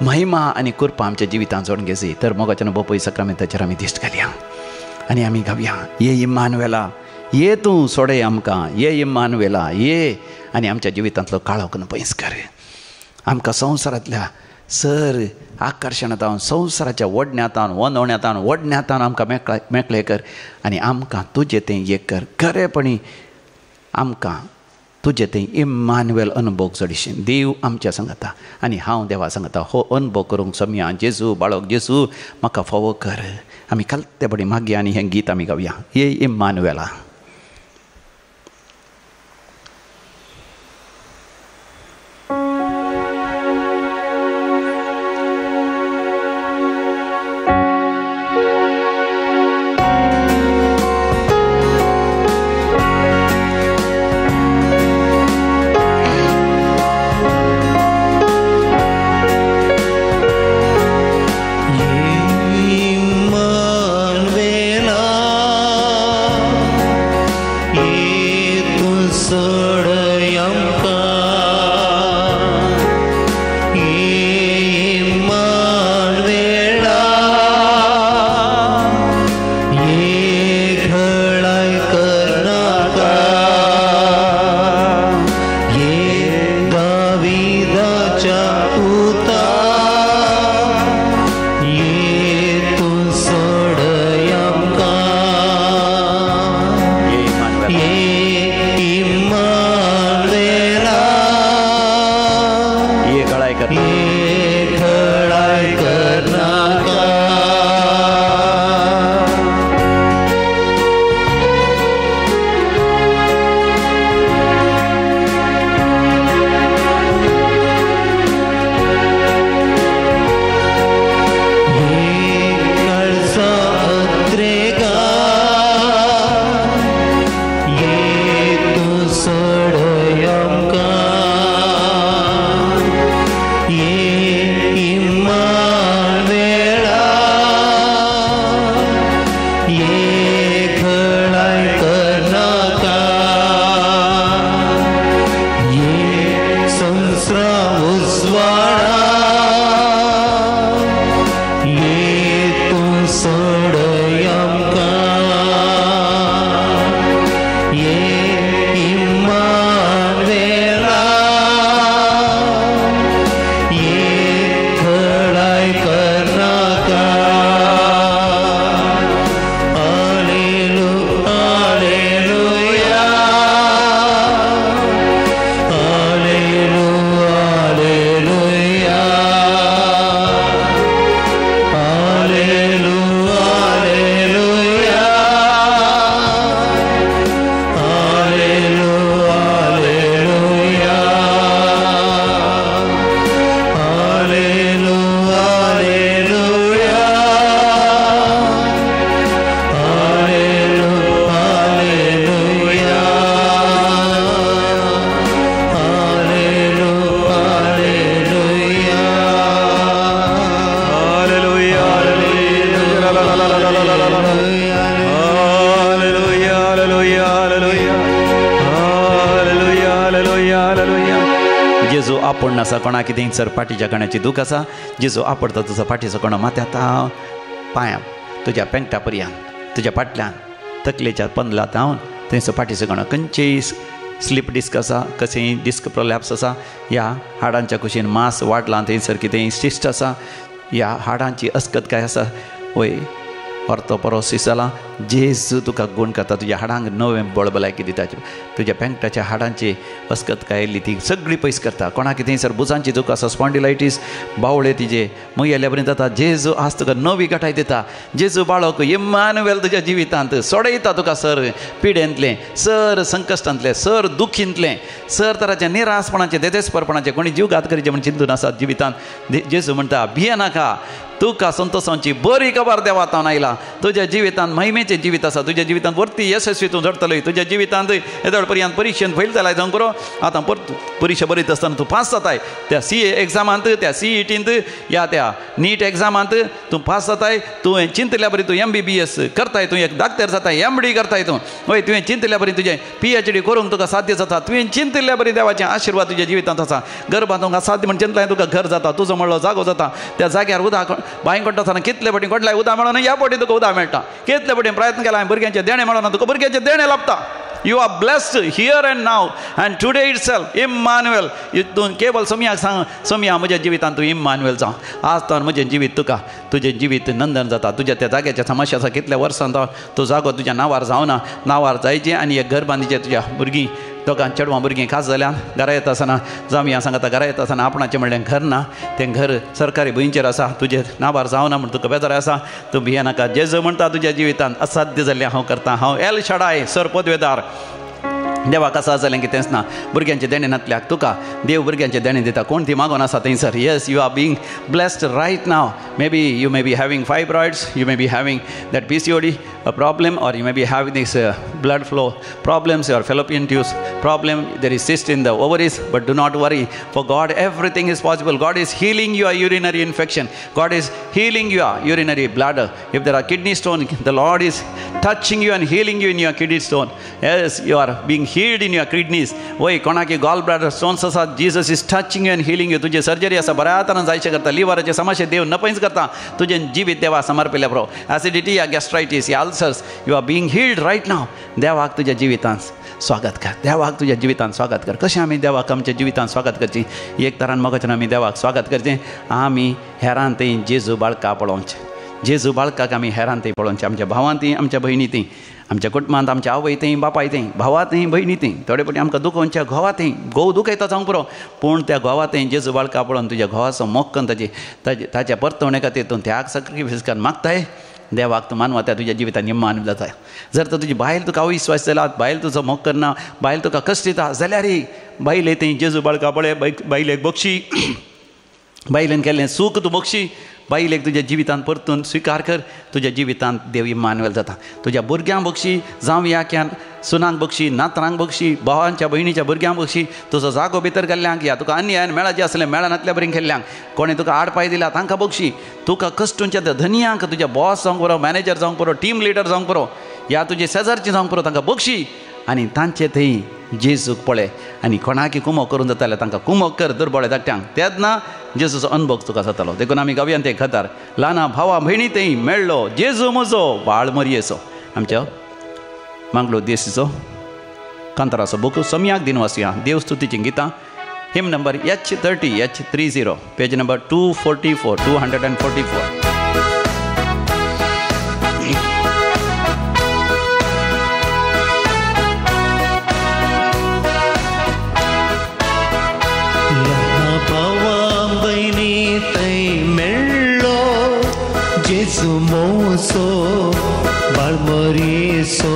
महिमा आनी कृपा आमच्या जिवितांत जोडून घेवची. तर मोगाच्यान बोपय सक्रमेंताचेर आमी दिश्ट घालया आनी आमी गावया, ये इम्मानुएला, ये तूं सोडय आमकां, ये इम्मानुएला, ये आनी आमच्या जिवितांतलो काळोख पयस कर. आमकां संवसारांतल्या सर आकर्शणांतावन, संवसाराच्या वडण्यांतावन, वंदवण्यांतावन, वडण्यांतावन आमकां मेकळे कर आनी आमकां तुजें तें एक कर. खरेपणी आमकां तुजें तें इम्मानुएल अनुभव चडशीं देव आमच्या सांगता आनी हांव देवा सांगता. हो अनुभव करूंक सोम्या जेजू बाळक जेजू म्हाका फावो कर. आमी खालते बडी मागया आनी हें गीत आमी गावया, ये इम्मानुएला. हालेलुया. जेजू आपण आसा कोणा कितें सर पाठीच्या कण्याची दूख आसा जेजू आपडता तुजो पाठीचो कोणो माथ्यात पांयां तुज्या पेंगटा पर्यंत तुज्या फाटल्यान तकलेच्या पंदलात हांव थंयसर फाटीचो कोणो खंयचेय स्लीप डिस्क आसा कशेंय डिस्क प्रोलॅप्स आसा ह्या हाडांच्या कुशीन मांस वाडलां थंयसर कितेंय सिस्ट आसा ह्या हाडांची अस्कतकाय आसा वय ऑर्थोपोरोसिस जाला जेजू तुका गुण करता तुज्या हाडांक नवें बळबलायकी दिता तुज्या पेंगटाच्या हाडांची अस्कतकाय येयल्ली ती सगळी पयस करता कोणाक कितेंय सर बुजांची दूख आसा स्पॉन्डिलायटीस बावळे तिजे मय येयल्या पर्यंत जाता जेजू आज तुका नवी घटाय दिता जेजू बाळक इम्मानुएल तुज्या जिवितांत सोडयता तुका सर पिडेंतलें सर संकश्टांतलें सर दुखींतलें सर तराच्या निरासपणाचें देदेसपरपणाचें कोणी जीव घात करीचे म्हण चिंतून आसात जिवितांत जेजू म्हणटा भिये नाका तुका संतोशांची बरी खबर देवातान आयला तुज्या जिवितांत महिमेचें जिवीत आसा तुज्या जिवितांत वर्ती यशस्वी तूं झडटलय तुज्या जिवितांत येदोळ पर्यंत परिक्षेंत फैल जालाय जावं करो आतां परत परिक्षा बरीत आसतना तूं पास जाताय त्या CA एग्जामांत त्या CETंत या त्या नीट एग्जामांत तूं पास जाताय तुवें चिंतल्या बरी तूं MBBS करताय तूं एक डाक्टर जाताय MD करताय तूं वय तुवें चिंतल्या बरी तुजें PhD करूंक तुका साध्य जाता तुवें चिंतल्या बरी देवाचें आशिर्वाद तुज्या जिवितांत आसा घर बांदूंक साध्य म्हण चिंतल्यार तुका घर जाता तुजो म्हणलो जागो जाता त्या जाग्यार उदक बांय कोट्टा आसतना कितले फावटी कोटलाय उदक मेळना ह्या फावटी तुका उदक मेळटा कितले फावटी प्रयत्न केला भुरग्यांचे देणे मेळना तुका भुरग्यांचे देणे लाभता You are blessed here and now and today itself Immanuel तूं केवळ सोमयाक सांग सोमया म्हज्या जिवितांत तूं इम्मानुएल जावं आज तर म्हजें जिवीत तुका तुजें जिवीत नंदन जाता तुज्या त्या जाग्याच्या समस्या आसा कितल्या वर्सांत तो जागो तुज्या नांवार जावना नांवार जायचें आनी एक घर बांदीचें तुज्या भुरगीं दोगां चेडवां भुरगीं खास जाल्यान घरा येता आसतना जावं ह्या सांगता घरा येता आसतना आपणाचें म्हणलें घर ना तें घर सरकारी भुंयचेर आसा तुजें नांवार जावना म्हण तुका बेजार आसा तूं भिये नाका जेजू म्हणटा तुज्या जिवितांत असाध्य जाल्लें हांव करतां हांव एल शडाय सर पदवेदार देवाक आसा जालें कितेंच ना भुरग्यांचे देणे नातल्याक तुका देव भुरग्यांचे देणे दिता कोण ती मागोन आसा थंयसर yes you are being blessed right now maybe you may be having fibroids you may be having that PCOD a problem or you may be having this blood flow problems or fallopian tubes problem there is cyst in the ovaries but do not worry for God everything is possible God is healing your urinary infection God is healing your urinary bladder if there are kidney stone the Lord is touching you and healing you in your kidney stone yes you are being healed in your kidneys वय कोणाकी गॉल ब्लॅडर स्टोन्स आसा Jesus is touching you and healing you तुझे सर्जरी आसा बऱ्या तरान जायशें करता लिव्हराचे समस्या देव नपयस करता तुजें जिवीत देवा समर्पिल्ल्या बरो एसिडिटी या गॅस्ट्रायटीस या ulcers you are being healed right now देवाक तुज्या जिवितांत स्वागत कर देवाक तुज्या जिवितांत स्वागत कर कशें आमी देवाक आमच्या जिवितांत स्वागत करचें एक तरान मोगाच्यान आमी देवाक स्वागत करचें आमी हेरान थंय जेजू बाळका पळोवचें जेजू बाळकाक आमी हेरान थंय पळोवचें आमच्या भावां थंय आमच्या भयणी थंय आमच्या कुटुंबांत आमच्या आवय थंय बापाय थंय भावा थंय भयणी थंय थोडे फावटी आमकां दुखोवच्या घोवा थंय घोव दुखयता जावं पुरो पूण त्या घोवा थंय जेजू बाळका पळोवन तुज्या घोवाचो मोग करून ताच्या परतवणे खातीर तूं त्याग सॅक्रिफायस कर मागताय देवाक तूं मानवा त्या तुज्या जिवितांत मान जाता जर तर तुजी बायल तुका अविश्वास जाला बायल तुजो मोग करना बायल तुका कश्ट दिता जाल्यार बायले थंय जेजू बाळका पळय बायलेक बक्षी बायलेन केल्लें सूख तूं बक्षी बायलेक तुज्या जिवितांत परतून स्विकार कर तुज्या जिवितांत देव इम्मानुएल जाता तुज्या भुरग्यांक बक्षी जावं याक्यान सुनांक बक्षी नातरांक बक्षी भावांच्या भयणीच्या भुरग्यांक बक्षी तुजो जागो भितर गेल्ल्यांक या तुका अन्यायान मेळाचें आसलें मेळनातल्या बरें केल्ल्यांक कोणें तुका आडपाय दिला तांकां बक्षी तुका कश्टूंच्या धनयांक तुज्या बॉस जावंक बरो मॅनेजर जावंक बरो टीम लिडर जावंक बरो या तुजे शेजारची जावंक बरो तांकां बक्षी आनी तांचे थंय जेजूक पळय आनी कोणाकी कुमोग करून जाता जाल्यार तांकां कुमोग कर दुर्बळे धाकट्यांक तेच ना जेजूचो अनुभव तुका जातालो देखून आमी गावयान ते खातार ल्हाना भावा भयणी थंय मेळ्ळो जेजू म्हजो बाळ मरयेचो आमच्या मांगलो देशीचो कांताराचो बूक समयाक दिन वाचुया देव स्तुतीचीं गितां हिम नंबर H30 पेज नंबर 244 जेजू मोसो बाळमरीसो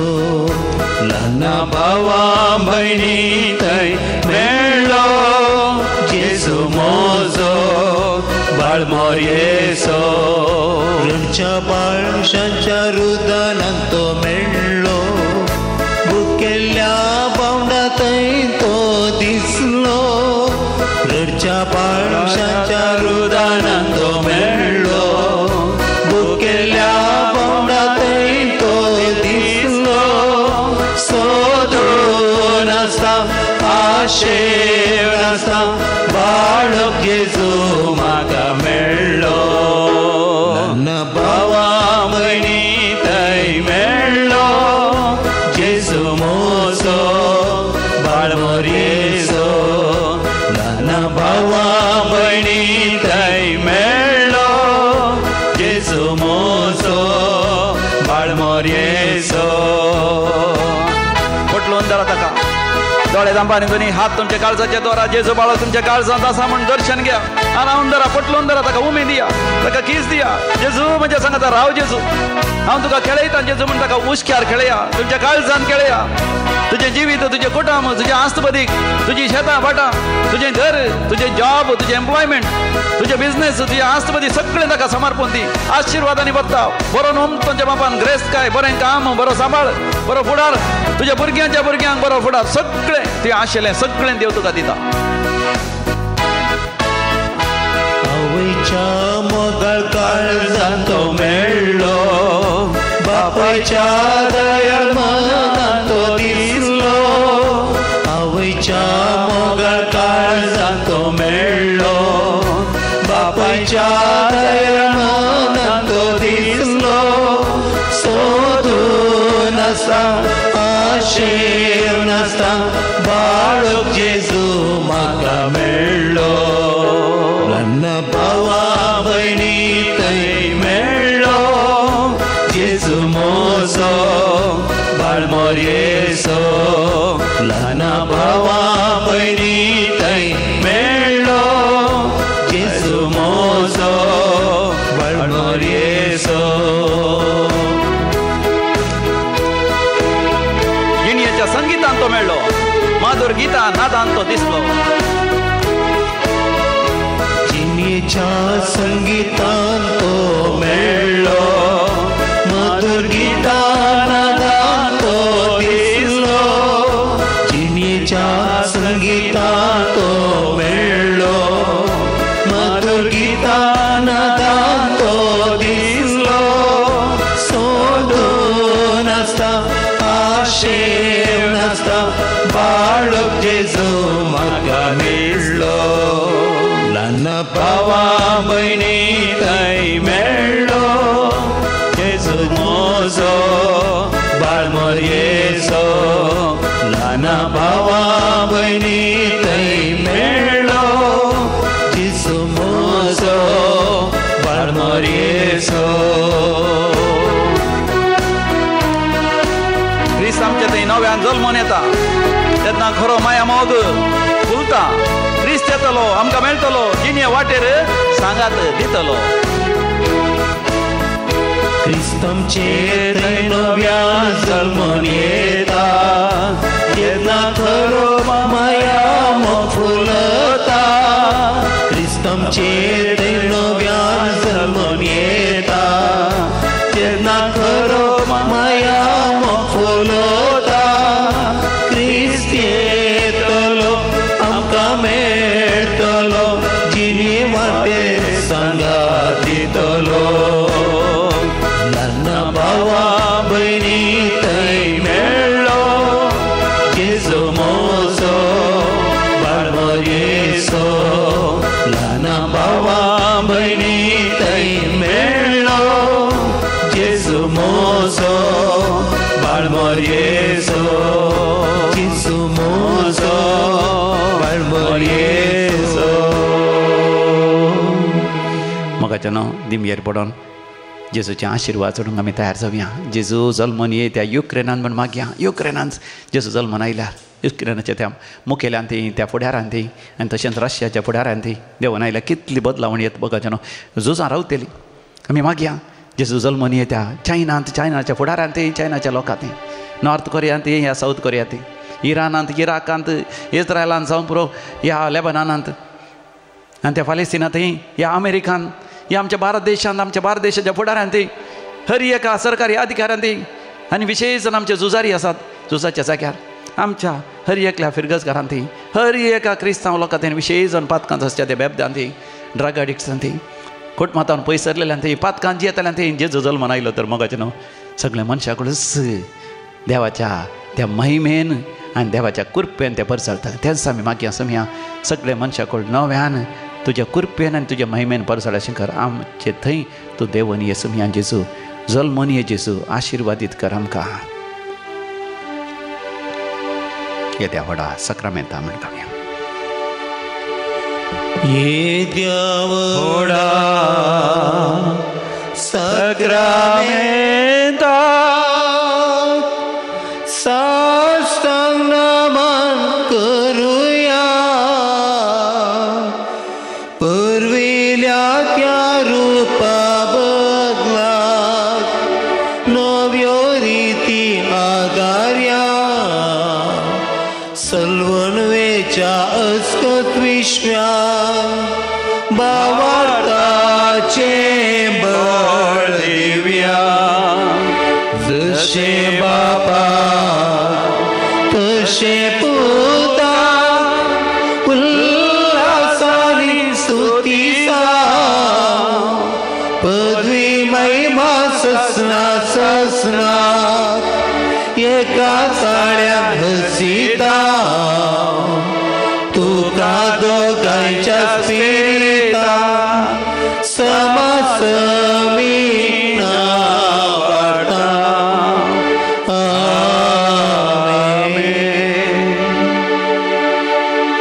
ल्हाना भावा भयणी थंय मेळ्ळो जेजू मोजो बाळमरयेचो रडच्या बाळशांच्या रुदनांत तो मेळ्ळो भुकेल्ल्या बावंडा थंय तो दिसलो रडच्या बाळशांच्या रुदनांत तो मेळ्ळो आशे नासता बाळक जेजू म्हाका मेळ्ळो नन्न भावा भयणी थंय मेळ्ळो जेजू मोसो बाळ मोरयेचो नन्न भावा भयणी थंय मेळ्ळो जेजू मोसो बाळ मोरयेचो पटलून धरा ताका दोळे दांबानी दोनी हात तुमच्या काळजाच्या द्वारा जेजू बाळो तुमच्या काळजांत आसा म्हण दर्शन घ्या आरावून धरा पटलून धरा ताका उमेद दिया ताका किस दिया जेजू म्हज्या सांगाता राव जेजू हांव तुका खेळयता जेजू म्हण ताका उश्क्यार खेळया तुमच्या काळजांत खेळया तुजें जिवीत तुजें कुटुंब तुजें आस्तबदीक तुजी शेतां भाटां तुजें घर तुजें जॉब तुजें एम्प्लॉयमेंट तुजें बिझनेस तुजें आस्तबदीक सगळें ताका समर्पण दी आशिर्वादांनी बगता बरो नोम तुमच्या बापान ग्रेस्त काय बरें काम बरो सांबाळ बरो फुडार तुज्या भुरग्यांच्या भुरग्यांक बरो फुडार सगळें तें आशिल्लें सगळें देव तुका दिता आवयच्या मोगाळ काळजांत तो मेळ्ळो बापायच्या दयाळ मनांत तो दिसलो आवयच्या मोगाळ काळजांत तो मेळ्ळो बापायच्या दयाळ मनांत तो दिसलो सोदून आसता आशेर नासता बाळक जेजू म्हाका मेळ्ळो नन्न भावा भयणी थंय मेळ्ळो जेजू मोसो बाळ मोरयेचो ल्हाना भावा भयणी थंय मेळ्ळो जेजू मोसो बाळ मोरयेचो गिणयेच्या संगीतांत तो मेळ्ळो माधुर गिता नादांत तो दिसलो जिणेच्या संगीतान तो मेळ्ळो मधुर गिता नादान तो दिसलो जिणेच्या संगीतान तो मेळ्ळो मधुर गिता नादान तो दिसलो सोडून आसता आशेर नासता बाळक जेजू म्हाका मेळ्ळो ल्हान भावा भयणी थंय मेळ्ळो जेजू मोसो बाळ मोरयेचो ल्हान भावा भयणी थंय मेळ्ळो जेजू मोसो बाळ मोरयेचो क्रिस्त आमच्या थंय नव्यान जल्मून येता तेन्ना खरो माया मोग फुलता क्रिस्त येतलो आमकां मेळटलो जिणे वाटेर सांगात दितलो क्रिस्त आमचे थंय नव्यान जल्मून येता तेन्ना खरो माया मोग फुलता क्रिस्त आमचे थंय नव्यान जल्मून येता तेन्ना खरो माया मोग फुलता क्रिस्त येतलो आमकां मेळटलो जिणे वाटेर सांगात दितलो ल्हान भावा भयणी थंय मेळ्ळो जेजू मोसो बाळ मोरयेचो ल्हान भावा भयणी थंय मेळ्ळो जेजू मोसो बाळ मोरयेचो जेजू मोसो बाळ मोरयेचो मोगाचें नांव दिमयेर पडोन जेजूचे आशिर्वाद चडूंक आमी तयार जावया जेजू जल्मून ये त्या युक्रेनान म्हण मागया युक्रेनांत जेजू जल्मून आयल्यार युक्रेनाच्या त्या मुखेल्यांती त्या फुडाऱ्यांती आनी तशेंच रशियाच्या फुडाऱ्यांती देवान आयल्या कितली बदलावणी येता मोगाचें नांव झुजां रावतली आमी मागया जेजू जल्मून ये त्या चायनाच्या फुडाऱ्यांती चायनाच्या लोकांती नॉर्थ कोरियांती या साऊथ कोरियांती इरानांत इराकांत इस्रायलांत जावं पुरो ह्या लेबनानांत आनी त्या फालेस्तिनांतय ह्या अमेरिकांत ह्या आमच्या भारत देशांत आमच्या भारत देशाच्या फुडाऱ्यांती हर एका सरकारी अधिकाऱ्यांती आनी विशेश आमचे झुजारी आसात झुजाच्या जाग्यार आमच्या हर एकल्या फिरगजकारांती हर एका क्रिस्तांव लोकांनी विशेश पातकांत आसच्या त्या बेबद्यांती ड्रग एडिक्ट्सांती कोटमातावन पयसरलेल्यांती पातकांत जियेतल्यांती जेजू जल्मून आयलो तर मोगाचें न्हू सगळे मनशां कडूच देवाच्या त्या महिमेन आनी देवाच्या कुरपेन ते परसळटा तेच आमी मागया समया सगळे मनशां नव्यान तुज्या कुरपेन आनी तुज्या महिमेन परसळ अशें कर आमचे थंय तूं देवून ये समया जेजू जल्मोन ये जेजू आशिर्वादीत कर आमकां येद्या व्हडा सक्रामेंता म्हणटा ये देवोडा सक्रामेंता साष्टांग नमन करूया पुर्विल्या त्या रूपा बदलाक नव्यो रीती आगार्या सल्वनवेच्या अस्कत विश्व्या भावार्थाचे बळ दिव्या जशे बापा तशे पुता उल्हासानी स्तुतीसा पदवी महिमा ससना ससना एका चाळ्या घसिता तुका दोगांच्या स्पिरिता समासमी वाटा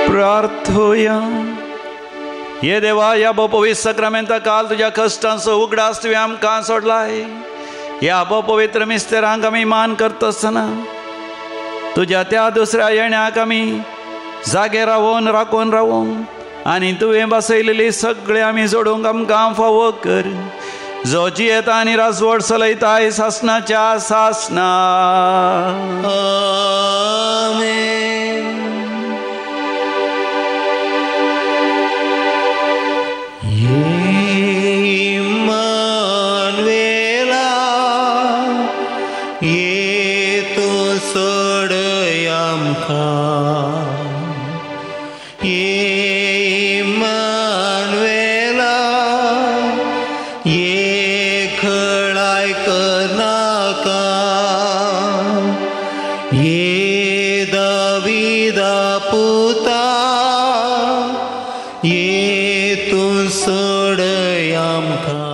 प्रार्थोया ये देवा या पवित्र सक्रामेंता काल तुझ्या कष्टांचो उगडास तुवें आमकां सोडलाय या पवित्र मिस्तेरांक आमी मान करता आसतना तुज्या त्या दुसऱ्या येण्याक आमी जागे राखून रावूंक आनी तुवें बसयलेली सगळे आमी जोडूंक आमकां फावो कर जो जियेता आनी राजवट चलयताय सासनाच्या सासना ये दाविदा पुता ये तू सोड आमकां